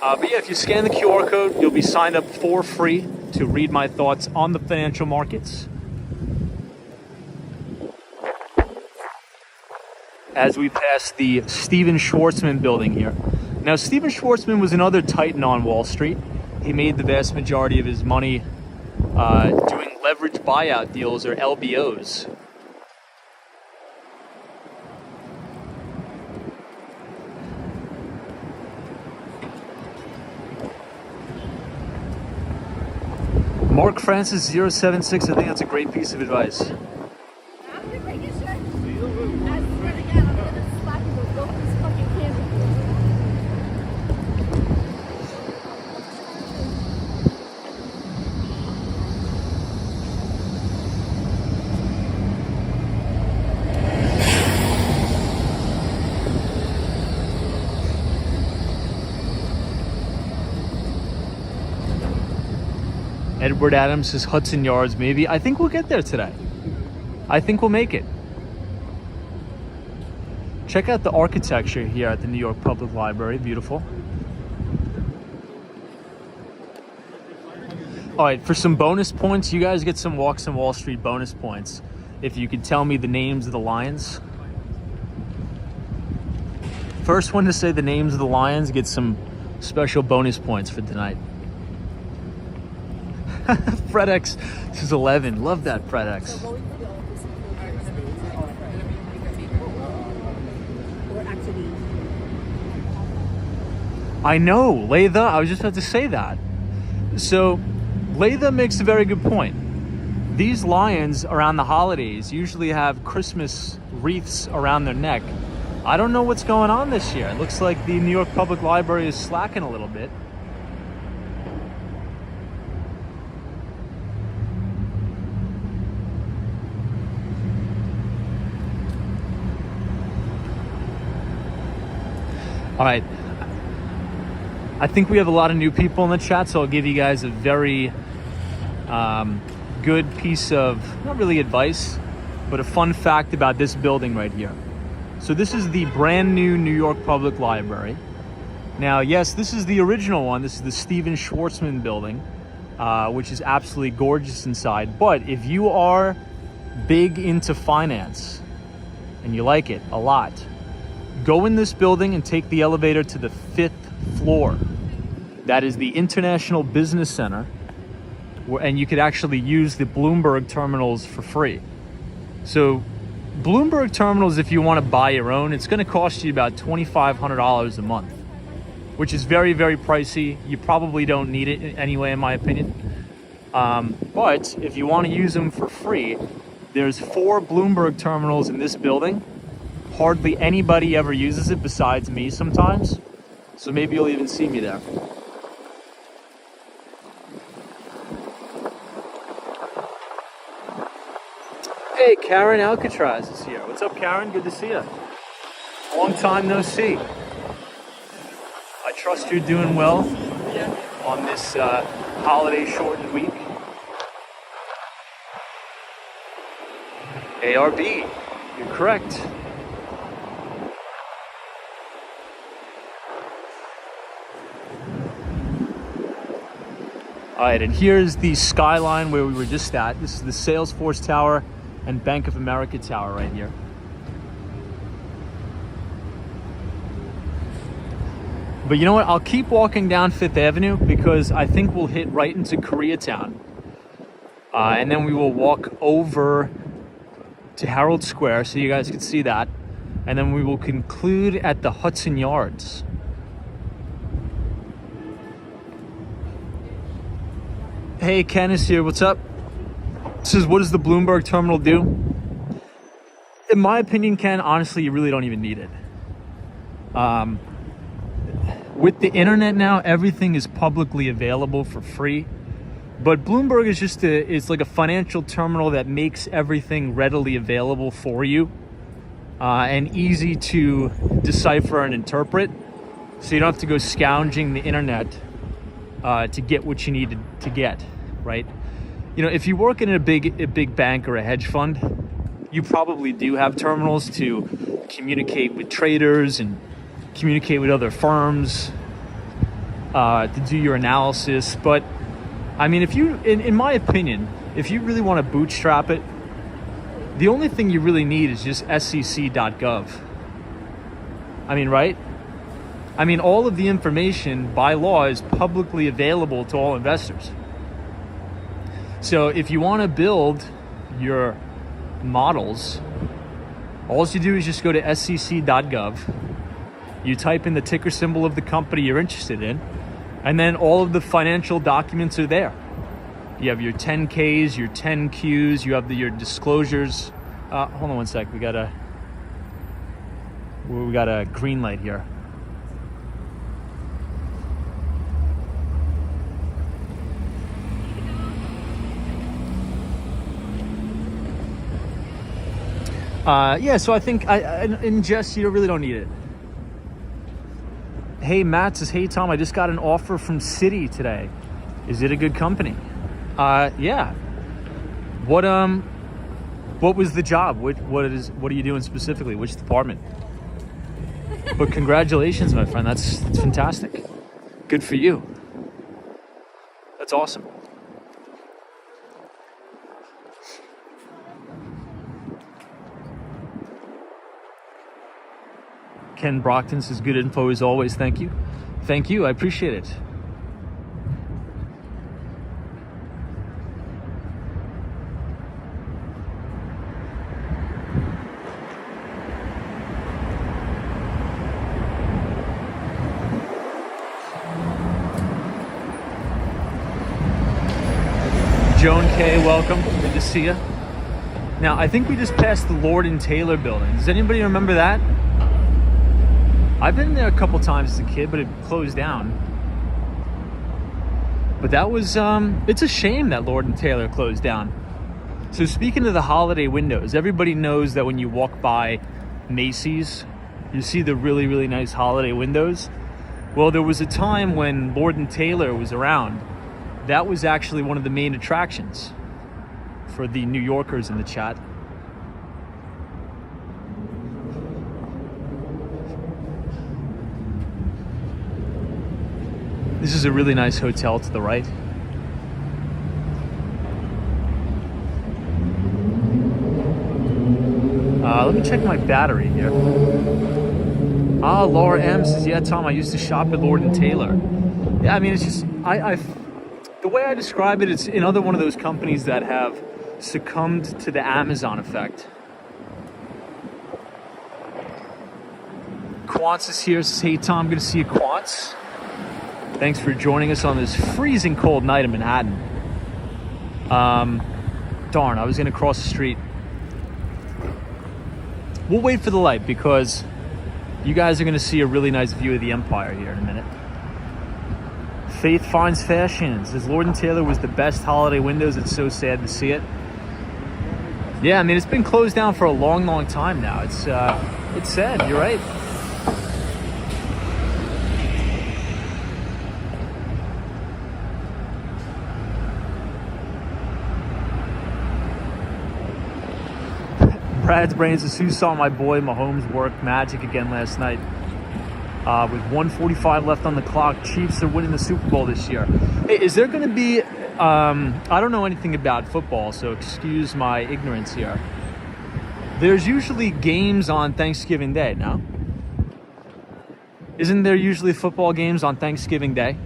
But yeah, if you scan the QR code, you'll be signed up for free to read my thoughts on the financial markets. As we pass the Steven Schwartzman building here. Now, Steven Schwartzman was another titan on Wall Street. He made the vast majority of his money doing leverage buyout deals, or LBOs. Mark Francis 076, I think that's a great piece of advice. Edward Adams says Hudson Yards, maybe. I think we'll get there today. I think we'll make it. Check out the architecture here at the New York Public Library. Beautiful. All right, for some bonus points, you guys get some Walks on Wall Street bonus points. If you could tell me the names of the lions. First one to say the names of the lions gets some special bonus points for tonight. FredX is 11. Love that FredX. I know, Latha. I was just about to say that. So, Latha makes a very good point. These lions around the holidays usually have Christmas wreaths around their neck. I don't know what's going on this year. It looks like the New York Public Library is slacking a little bit. All right, I think we have a lot of new people in the chat, so I'll give you guys a very good piece of, not really advice, but a fun fact about this building right here. So this is the brand new New York Public Library. Now, yes, this is the original one. This is the Steven Schwartzman building, which is absolutely gorgeous inside. But if you are big into finance and you like it a lot, go in this building and take the elevator to the 5th floor. That is the International Business Center, and you could actually use the Bloomberg terminals for free. So Bloomberg terminals, if you want to buy your own, it's going to cost you about $2,500 a month, which is very, very pricey. You probably don't need it anyway, in my opinion. But if you want to use them for free, there's 4 Bloomberg terminals in this building. hardly anybody ever uses it besides me sometimes. So maybe you'll even see me there. Hey, Karen Alcatraz is here. What's up, Karen? Good to see you. Long time no see. I trust you're doing well on this holiday shortened week. ARB, you're correct. All right, and here's the skyline where we were just at. This is the Salesforce Tower and Bank of America Tower right here. But you know what? I'll keep walking down Fifth Avenue because I think we'll hit right into Koreatown. And then we will walk over to Herald Square so you guys can see that. And then we will conclude at the Hudson Yards. Hey, Ken is here. What's up? Says, what does the Bloomberg terminal do? In my opinion, Ken, honestly, you really don't even need it. With the internet now, everything is publicly available for free. But Bloomberg is just it's like a financial terminal that makes everything readily available for you and easy to decipher and interpret. So you don't have to go scounging the internet to get what you need to get, right? You know, if you work in a big bank or a hedge fund, you probably do have terminals to communicate with traders and communicate with other firms to do your analysis. But I mean, if you, in my opinion, if you really want to bootstrap it, the only thing you really need is just sec.gov. I mean, right? I mean, all of the information by law is publicly available to all investors. So if you want to build your models, all you do is just go to sec.gov. You type in the ticker symbol of the company you're interested in, and then all of the financial documents are there. You have your 10Ks, your 10Qs, you have your disclosures. Hold on one sec. We got a green light here. Yeah, so I think in Jess, you really don't need it. Hey, Matt says, hey, Tom, I just got an offer from Citi today. Is it a good company? Yeah. What was the job? What are you doing specifically? Which department? But congratulations, my friend. That's fantastic. Good for you. That's awesome. Ken Brockton says, good info as always. Thank you. Thank you. I appreciate it. Joan K, welcome. Good to see you. Now, I think we just passed the Lord and Taylor building. Does anybody remember that? I've been there a couple times as a kid, but it closed down. But that was, it's a shame that Lord & Taylor closed down. So speaking of the holiday windows, everybody knows that when you walk by Macy's, you see the really, really nice holiday windows. Well, there was a time when Lord & Taylor was around. That was actually one of the main attractions for the New Yorkers in the chat. This is a really nice hotel to the right. Let me check my battery here. Laura M says, yeah, Tom, I used to shop at Lord & Taylor. Yeah, I mean, it's just, the way I describe it, it's another one of those companies that have succumbed to the Amazon effect. Quants is here, says, hey, Tom, good to see you, Quants. Thanks for joining us on this freezing cold night in Manhattan. Darn, I was going to cross the street. we'll wait for the light because you guys are going to see a really nice view of the Empire here in a minute. Faith finds fashions. As Lord & Taylor was the best holiday windows, it's so sad to see it. Yeah, I mean, it's been closed down for a long, long time now. It's sad. You're right. Brad's brains is who saw my boy Mahomes work magic again last night. With 1:45 left on the clock, Chiefs are winning the Super Bowl this year. Hey, is there going to be? I don't know anything about football, so excuse my ignorance here. There's usually games on Thanksgiving Day, no? Isn't there usually football games on Thanksgiving Day?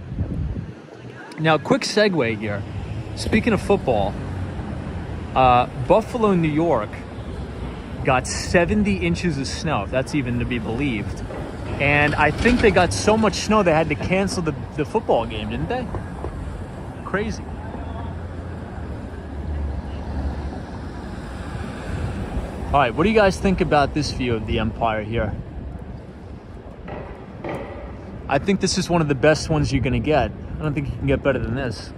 Now, quick segue here. Speaking of football, Buffalo, New York got 70 inches of snow, if that's even to be believed. And I think they got so much snow they had to cancel the football game, didn't they? Crazy. All right, what do you guys think about this view of the Empire here? I think this is one of the best ones you're gonna get. I don't think you can get better than this.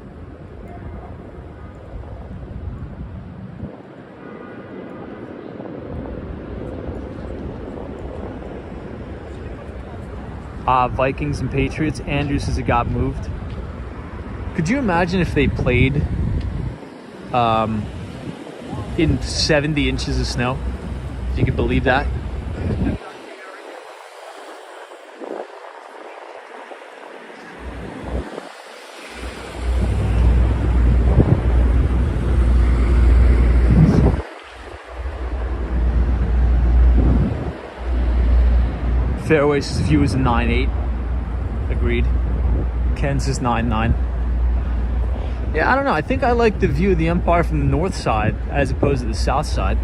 Vikings and Patriots. Andrews says it got moved. Could you imagine if they played in 70 inches of snow? If you could believe that. Fairway's view is a 9.8. Agreed. Ken's is 9.9. Yeah, I don't know. I think I like the view of the Empire from the north side as opposed to the south side.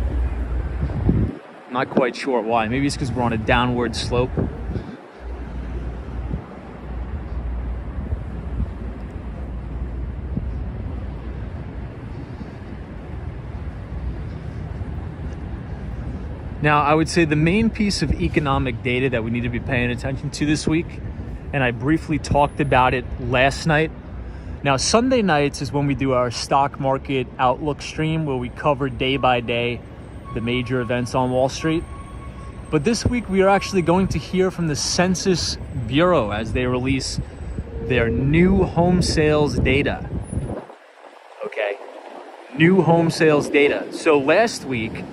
Not quite sure why. Maybe it's because we're on a downward slope. Now, I would say the main piece of economic data that we need to be paying attention to this week, and I briefly talked about it last night. Now, Sunday nights is when we do our stock market outlook stream where we cover day by day the major events on Wall Street. But this week we are actually going to hear from the Census Bureau as they release their new home sales data. Okay, new home sales data. So last week,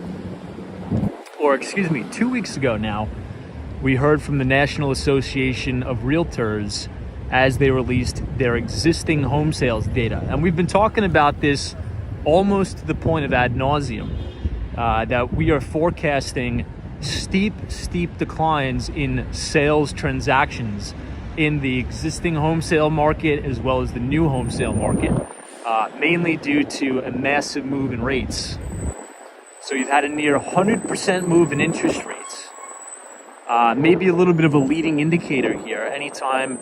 or excuse me, 2 weeks ago now, we heard from the National Association of Realtors as they released their existing home sales data. And we've been talking about this almost to the point of ad nauseum, that we are forecasting steep declines in sales transactions in the existing home sale market as well as the new home sale market, mainly due to a massive move in rates. So you've had a near 100% move in interest rates. Maybe a little bit of a leading indicator here. Anytime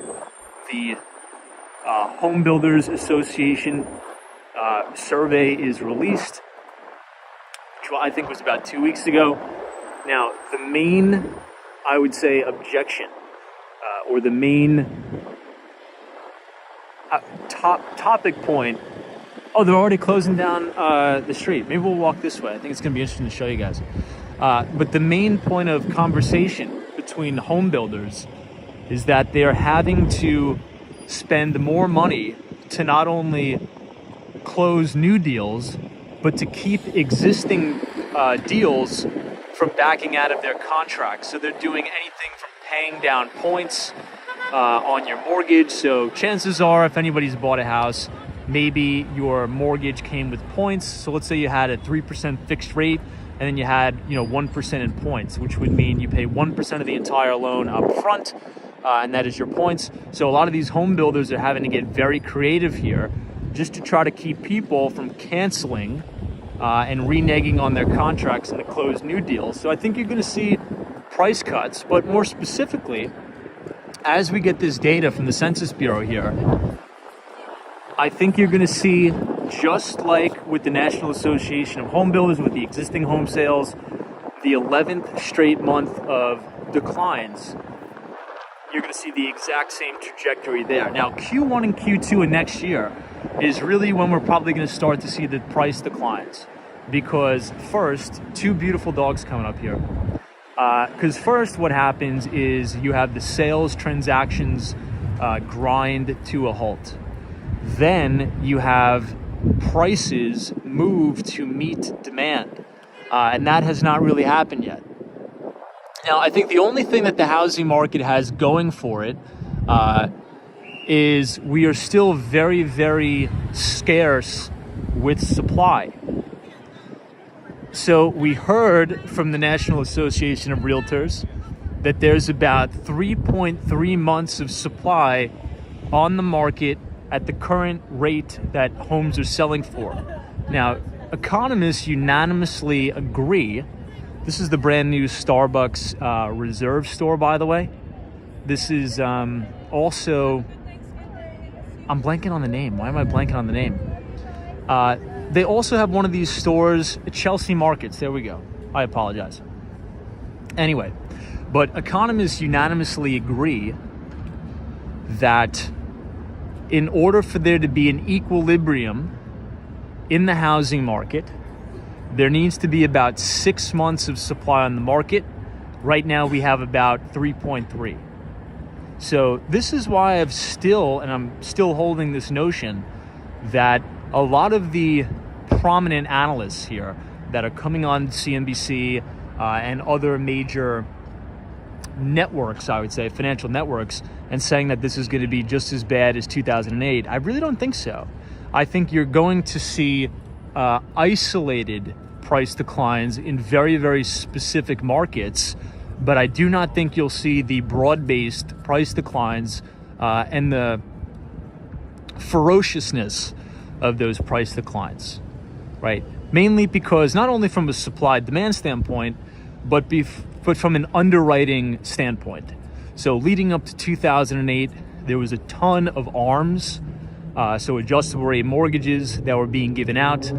the Home Builders Association survey is released, which I think was about 2 weeks ago. Now, the main, I would say, objection, or the main topic point. Oh, they're already closing down the street. Maybe we'll walk this way. I think it's going to be interesting to show you guys. But the main point of conversation between home builders is that they're having to spend more money to not only close new deals, but to keep existing deals from backing out of their contracts. So they're doing anything from paying down points on your mortgage. So chances are, if anybody's bought a house, maybe your mortgage came with points. So let's say you had a 3% fixed rate and then you had 1% in points, which would mean you pay 1% of the entire loan up front, and that is your points. So a lot of these home builders are having to get very creative here just to try to keep people from canceling and reneging on their contracts and to close new deals. So I think you're going to see price cuts, but more specifically, as we get this data from the Census Bureau here, I think you're going to see, just like with the National Association of Home Builders with the existing home sales, the 11th straight month of declines, you're going to see the exact same trajectory there. Now, Q1 and Q2 of next year is really when we're probably going to start to see the price declines. Because first, two beautiful dogs coming up here. Because first, what happens is you have the sales transactions grind to a halt. Then you have prices move to meet demand. And that has not really happened yet. Now, I think the only thing that the housing market has going for it is we are still very, very scarce with supply. So we heard from the National Association of Realtors that there's about 3.3 months of supply on the market at the current rate that homes are selling for. Now, economists unanimously agree. This is the brand new Starbucks Reserve store, by the way. This is also, I'm blanking on the name. Why am I blanking on the name? They also have one of these stores at Chelsea Markets. There we go. I apologize. Anyway, but economists unanimously agree that in order for there to be an equilibrium in the housing market, there needs to be about 6 months of supply on the market. Right now we have about 3.3. So this is why I'm still holding this notion that a lot of the prominent analysts here that are coming on CNBC and other major networks, I would say, financial networks, and saying that this is going to be just as bad as 2008, I really don't think so. I think you're going to see isolated price declines in very, very specific markets, but I do not think you'll see the broad-based price declines and the ferociousness of those price declines, right? Mainly because not only from a supply-demand standpoint, but from an underwriting standpoint. So leading up to 2008, there was a ton of ARMs, so adjustable rate mortgages that were being given out,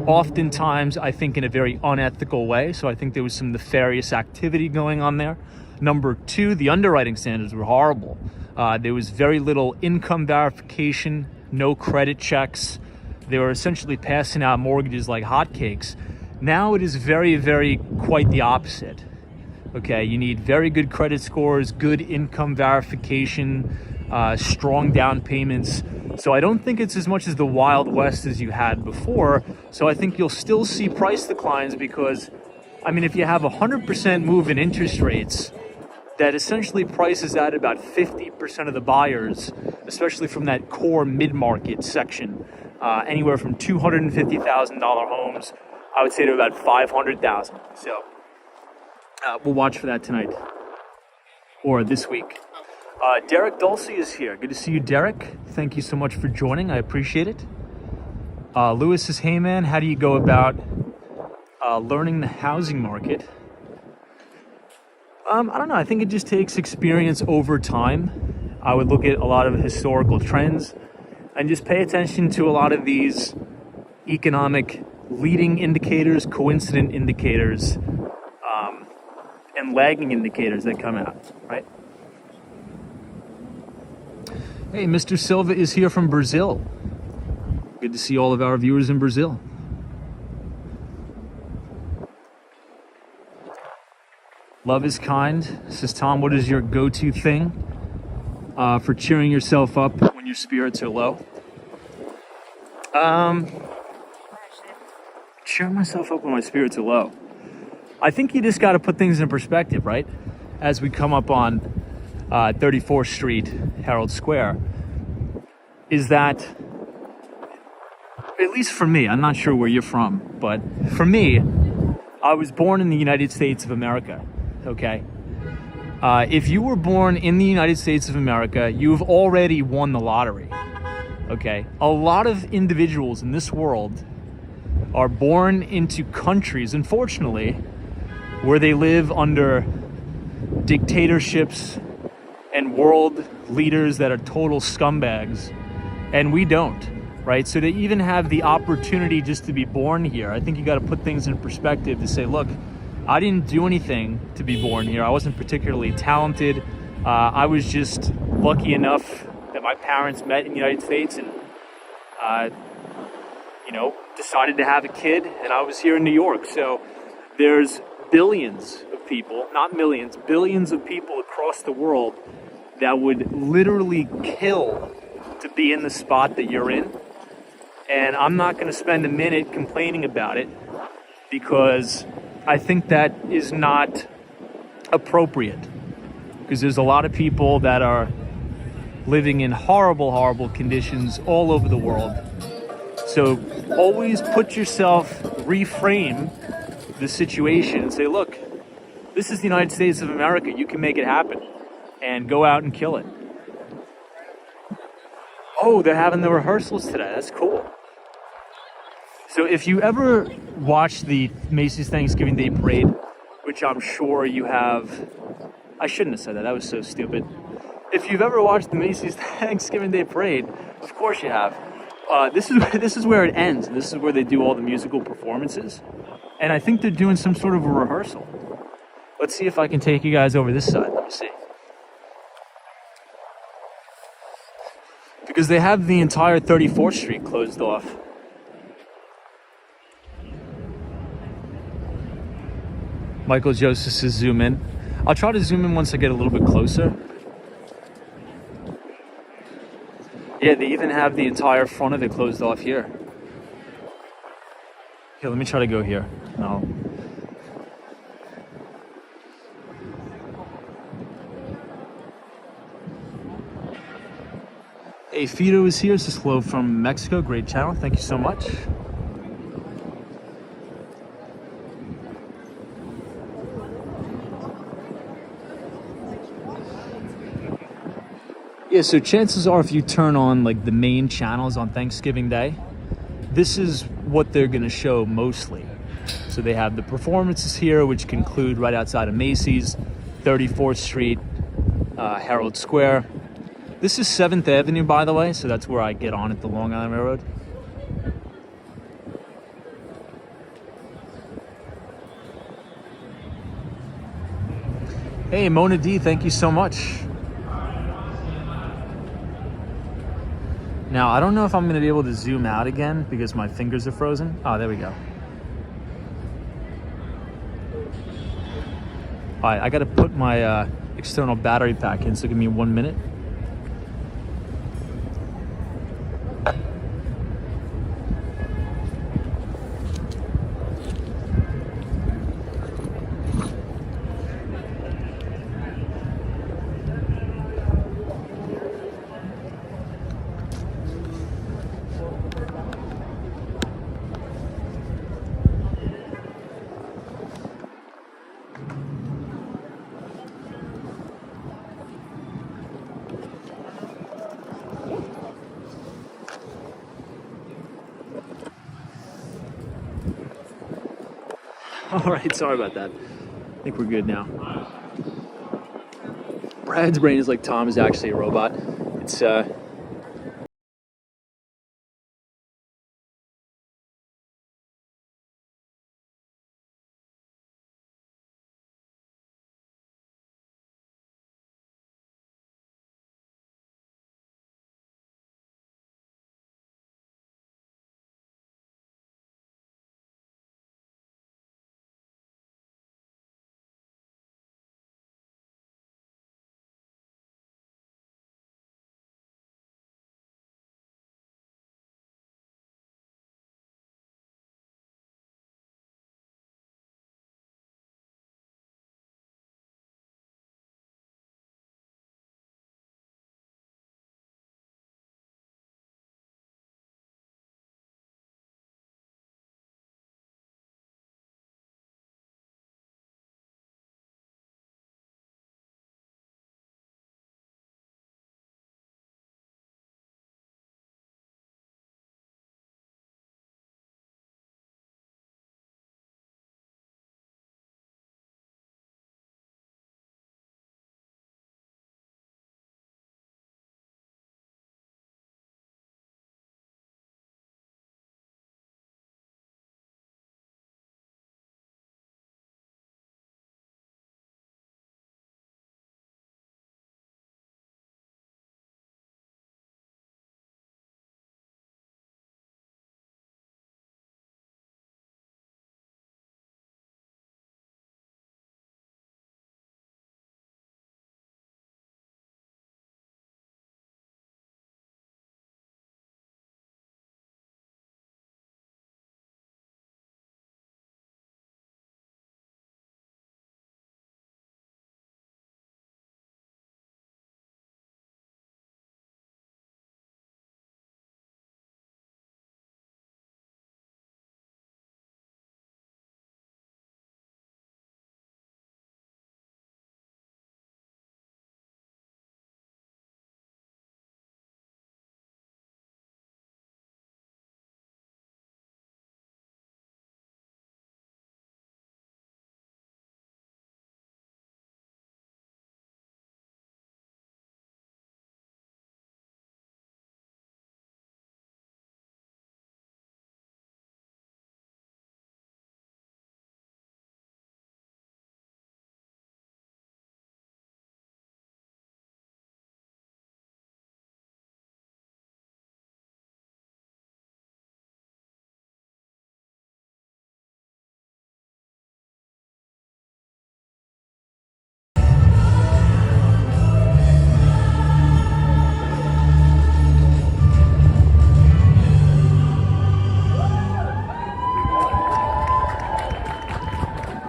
oftentimes I think in a very unethical way. So I think there was some nefarious activity going on there. Number two, the underwriting standards were horrible. There was very little income verification, no credit checks. They were essentially passing out mortgages like hotcakes. Now it is very, very quite the opposite. Okay, you need very good credit scores, good income verification, strong down payments. So I don't think it's as much as the Wild West as you had before. So I think you'll still see price declines because, I mean, if you have 100% move in interest rates, that essentially prices out about 50% of the buyers, especially from that core mid-market section, anywhere from $250,000 homes, I would say to about $500,000. So we'll watch for that tonight or this week. Derek Dulce is here. Good to see you, Derek. Thank you so much for joining. I appreciate it. Lewis says, hey man, how do you go about learning the housing market? I don't know. I think it just takes experience over time. I would look at a lot of historical trends and just pay attention to a lot of these economic leading indicators, coincident indicators, and lagging indicators that come out, right? Hey, Mr. Silva is here from Brazil. Good to see all of our viewers in Brazil. Love is kind. Says Tom, what is your go-to thing for cheering yourself up when your spirits are low? Cheer myself up when my spirits are low. I think you just got to put things in perspective, right? As we come up on 34th Street, Herald Square, is that, at least for me, I'm not sure where you're from, but for me, I was born in the United States of America, okay? If you were born in the United States of America, you've already won the lottery, okay? A lot of individuals in this world are born into countries, unfortunately, where they live under dictatorships and world leaders that are total scumbags, and we don't, right? So to even have the opportunity just to be born here, I think you got to put things in perspective to say, look, I didn't do anything to be born here. I wasn't particularly talented. I was just lucky enough that my parents met in the United States and, decided to have a kid, and I was here in New York. So there's billions of people, not millions, billions of people across the world that would literally kill to be in the spot that you're in. And I'm not going to spend a minute complaining about it because I think that is not appropriate. Because there's a lot of people that are living in horrible, horrible conditions all over the world. So always reframe the situation and say, look, this is the United States of America. You can make it happen and go out and kill it. Oh, they're having the rehearsals today. That's cool. So if you ever watch the Macy's Thanksgiving Day Parade, which I'm sure you have, I shouldn't have said that. That was so stupid. If you've ever watched the Macy's Thanksgiving Day Parade, of course you have. This is where it ends. This is where they do all the musical performances. And I think they're doing some sort of a rehearsal. Let's see if I can take you guys over this side. Let me see. Because they have the entire 34th Street closed off. Michael Joseph says zoom in. I'll try to zoom in once I get a little bit closer. Yeah, they even have the entire front of it closed off here. Here, let me try to go here. No. Hey, Fido is here. This is Flo from Mexico. Great channel. Thank you so much. Yeah, so chances are if you turn on like the main channels on Thanksgiving Day, this is what they're gonna show mostly. So they have the performances here, which conclude right outside of Macy's, 34th Street, Herald Square. This is 7th Avenue, by the way, so that's where I get on at the Long Island Railroad. Hey, Mona D, thank you so much. Now, I don't know if I'm going to be able to zoom out again because my fingers are frozen. Oh, there we go. All right, I got to put my external battery pack in, so give me 1 minute. All right, sorry about that. I think we're good now. Brad's brain is like Tom is actually a robot. It's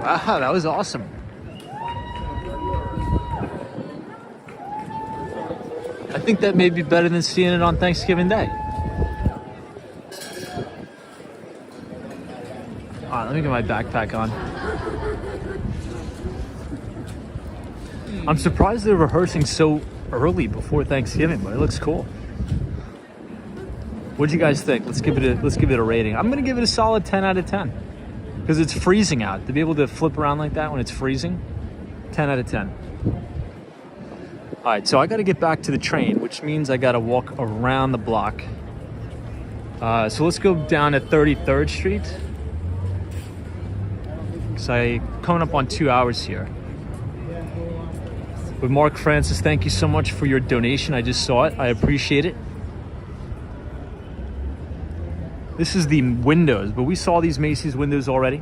Wow, that was awesome. I think that may be better than seeing it on Thanksgiving Day. All right, let me get my backpack on. I'm surprised they're rehearsing so early before Thanksgiving, but it looks cool. What'd you guys think? Let's give it a rating. I'm gonna give it a solid 10 out of 10 because it's freezing out. To be able to flip around like that when it's freezing, 10 out of 10. All right, so I got to get back to the train, which means I got to walk around the block. So let's go down to 33rd Street. Because I'm coming up on 2 hours here. But Mark Francis, thank you so much for your donation. I just saw it. I appreciate it. This is the windows, but we saw these Macy's windows already.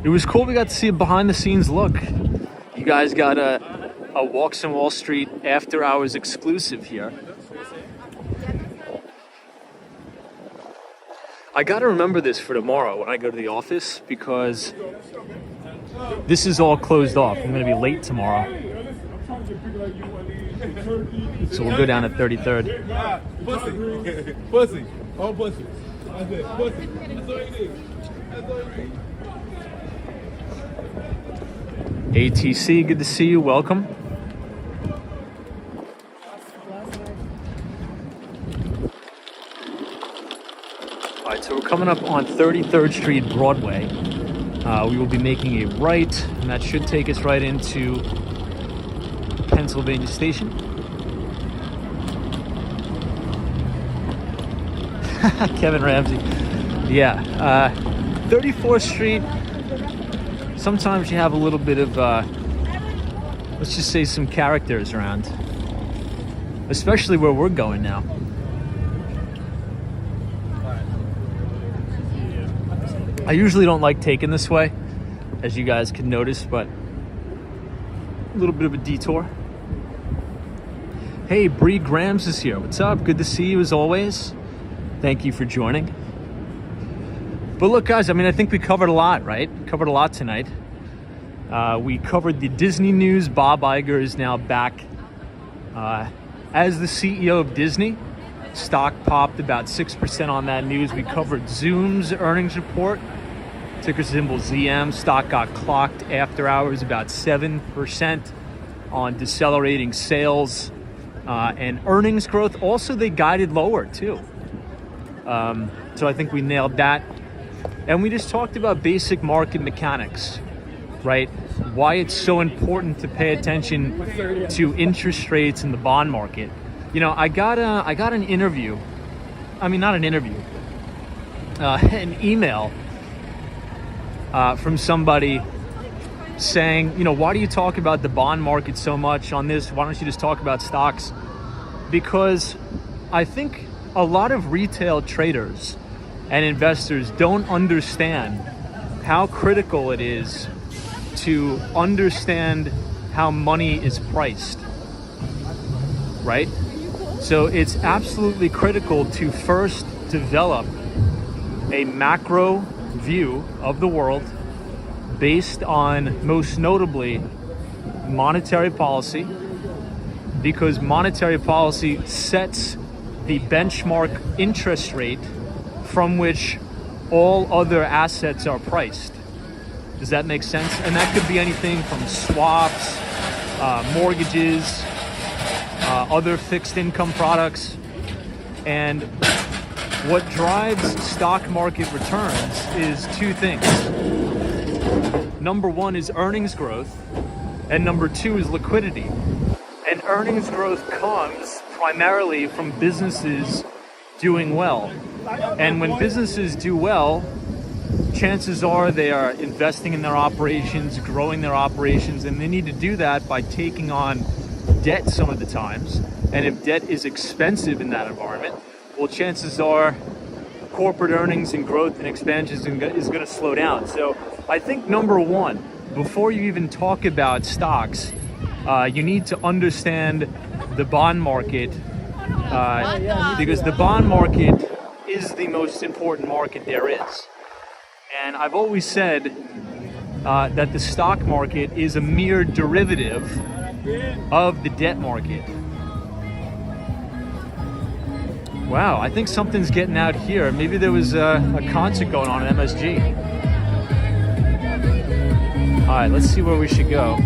It was cool. We got to see a behind the scenes look. You guys got a Walks on Wall Street after hours exclusive here. I got to remember this for tomorrow when I go to the office because this is all closed off. I'm going to be late tomorrow. So we'll go down to 33rd. Pussy. Pussy. All pussy. I said pussy. That's all it is. That's all it is. ATC, good to see you. Welcome. All right, so we're coming up on 33rd Street, Broadway. We will be making a right, and that should take us right into Pennsylvania Station. Kevin Ramsey. Yeah, 34th Street. Sometimes you have a little bit of, let's just say some characters around. Especially where we're going now. I usually don't like taking this way, as you guys can notice, but a little bit of a detour. Hey, Bree Grams is here. What's up? Good to see you as always. Thank you for joining. But look, guys, I mean, I think we covered a lot, right? Covered a lot tonight. We covered the Disney news. Bob Iger is now back as the CEO of Disney. Stock popped about 6% on that news. We covered Zoom's earnings report. Ticker symbol ZM. Stock got clocked after hours about 7% on decelerating sales and earnings growth. Also, they guided lower too. So I think we nailed that. And we just talked about basic market mechanics, right? Why it's so important to pay attention to interest rates in the bond market. You know, I got an interview. I mean, not an interview. An email from somebody saying, you know, why do you talk about the bond market so much on this? Why don't you just talk about stocks? Because I think a lot of retail traders and investors don't understand how critical it is to understand how money is priced, right? So it's absolutely critical to first develop a macro view of the world based on, most notably, monetary policy, because monetary policy sets the benchmark interest rate from which all other assets are priced. Does that make sense? And that could be anything from swaps, mortgages, other fixed income products. And what drives stock market returns is two things. Number one is earnings growth, and number two is liquidity. And earnings growth comes primarily from businesses doing well. And when businesses do well, chances are they are investing in their operations, growing their operations, and they need to do that by taking on debt some of the times. And if debt is expensive in that environment, well, chances are corporate earnings and growth and expansion is going to slow down. So I think number one, before you even talk about stocks, you need to understand the bond market because the bond market is the most important market there is. And I've always said that the stock market is a mere derivative of the debt market. Wow, I think something's getting out here. Maybe there was a concert going on at MSG. All right, let's see where we should go.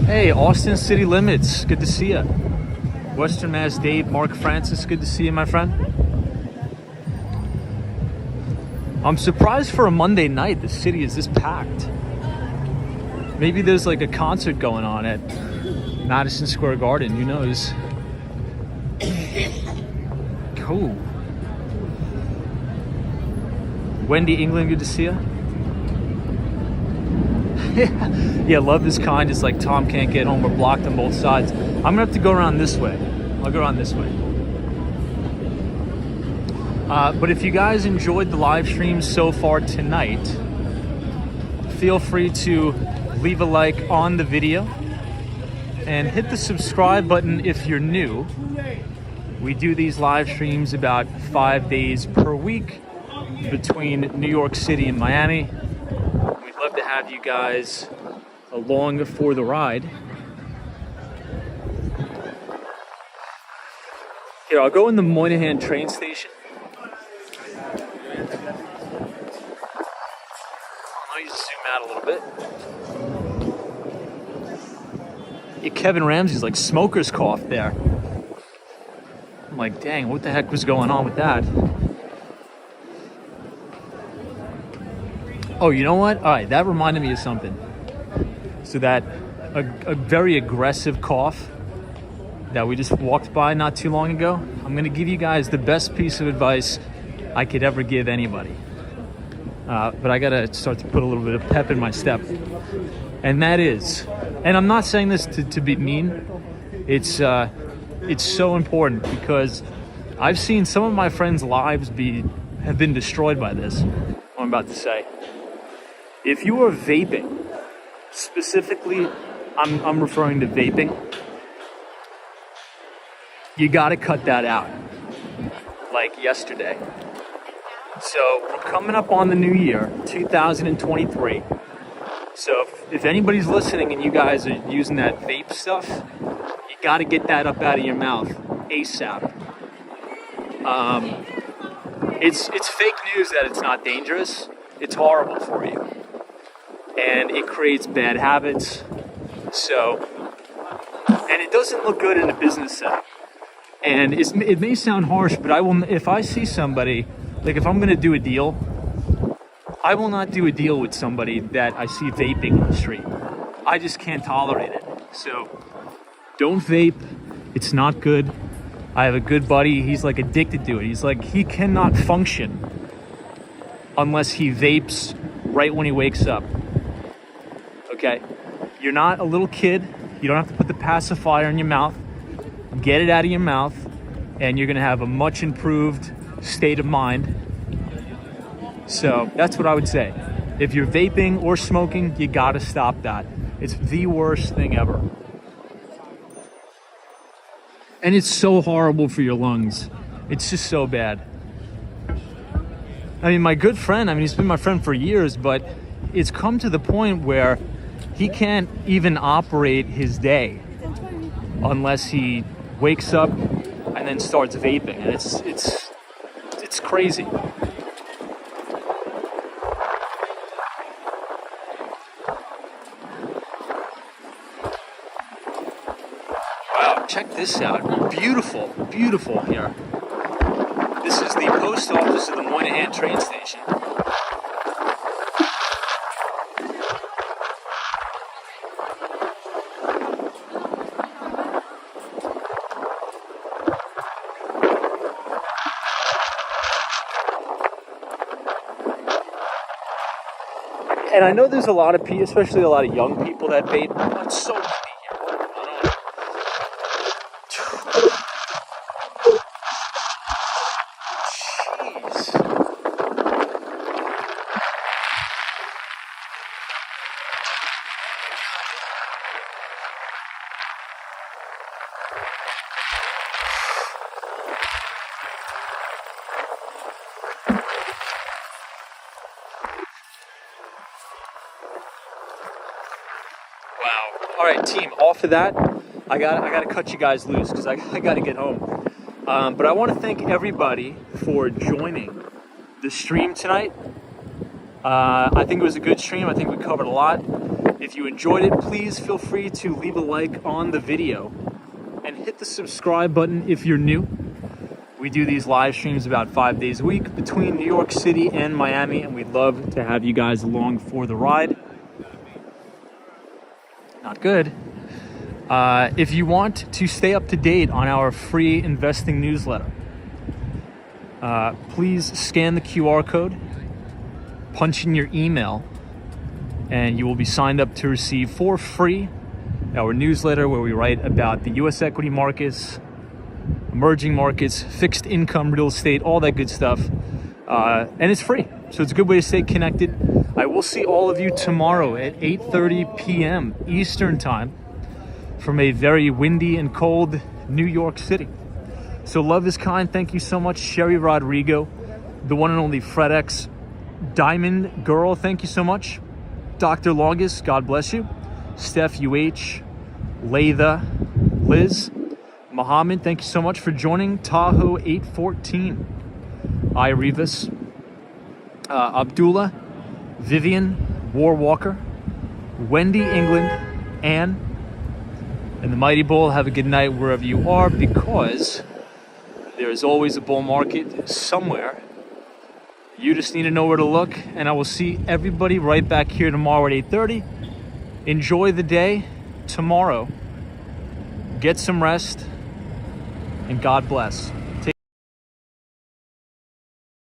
Hey, Austin City Limits, good to see you. Western Mass Dave, Mark Francis, good to see you, my friend. I'm surprised for a Monday night the city is this packed. Maybe there's like a concert going on at Madison Square Garden, who knows? Cool. Wendy England, good to see you. Yeah, love is kind. It's like Tom can't get home. We're blocked on both sides. I'm gonna have to go around this way. I'll go around this way. But if you guys enjoyed the live stream so far tonight, feel free to leave a like on the video and hit the subscribe button if you're new. We do these live streams about 5 days per week between New York City and Miami. We'd love to have you guys along for the ride. Here, I'll go in the Moynihan train station. Let me zoom out a little bit. Yeah, Kevin Ramsey's like smoker's cough there. I'm like, dang, what the heck was going on with that? Oh, you know what? All right, that reminded me of something. So that a very aggressive cough that we just walked by not too long ago, I'm gonna give you guys the best piece of advice I could ever give anybody. But I gotta start to put a little bit of pep in my step. And that is, and I'm not saying this to be mean, it's so important because I've seen some of my friends' lives have been destroyed by this, what I'm about to say. If you are vaping, specifically, I'm referring to vaping, you gotta cut that out, like yesterday. So we're coming up on the new year, 2023. So if anybody's listening and you guys are using that vape stuff, you gotta get that up out of your mouth ASAP. It's fake news that it's not dangerous. It's horrible for you. And it creates bad habits. So, and it doesn't look good in a business setting. And it may sound harsh, but if I see somebody, like if I'm gonna do a deal, I will not do a deal with somebody that I see vaping on the street. I just can't tolerate it. So don't vape, it's not good. I have a good buddy, he's like addicted to it. He's like, he cannot function unless he vapes right when he wakes up. Okay, you're not a little kid. You don't have to put the pacifier in your mouth. Get it out of your mouth and you're gonna have a much improved state of mind. So that's what I would say. If you're vaping or smoking, you gotta stop that. It's the worst thing ever. And it's so horrible for your lungs. It's just so bad. I mean, my good friend, he's been my friend for years, but it's come to the point where he can't even operate his day unless he wakes up and then starts vaping. And it's crazy. Wow, check this out. Beautiful, beautiful here. This is the post office of the Moynihan train station. And I know there's a lot of people, especially a lot of young people that vape. Oh, it's so windy here. Jeez. Wow. All right, team, off of that, I gotta cut you guys loose because I gotta get home. But I want to thank everybody for joining the stream tonight. I think it was a good stream. I think we covered a lot. If you enjoyed it, please feel free to leave a like on the video and hit the subscribe button if you're new. We do these live streams about 5 days a week between New York City and Miami, and we'd love to have you guys along for the ride. Not good. If you want to stay up to date on our free investing newsletter, please scan the QR code, punch in your email, and you will be signed up to receive for free our newsletter where we write about the U.S. equity markets, emerging markets, fixed income, real estate, all that good stuff. And it's free, so it's a good way to stay connected. I will see all of you tomorrow at 8:30 p.m. Eastern Time from a very windy and cold New York City. So love is kind. Thank you so much, Sherry Rodrigo, the one and only FredX Diamond Girl. Thank you so much. Dr. Longest, God bless you. Steph UH, Latha, Liz, Mohammed, thank you so much for joining. Tahoe 814, I Revis, Abdullah, Vivian, War Walker, Wendy England, Anne, and the Mighty Bull. Have a good night wherever you are, because there is always a bull market somewhere. You just need to know where to look, and I will see everybody right back here tomorrow at 8:30. Enjoy the day tomorrow. Get some rest, and God bless.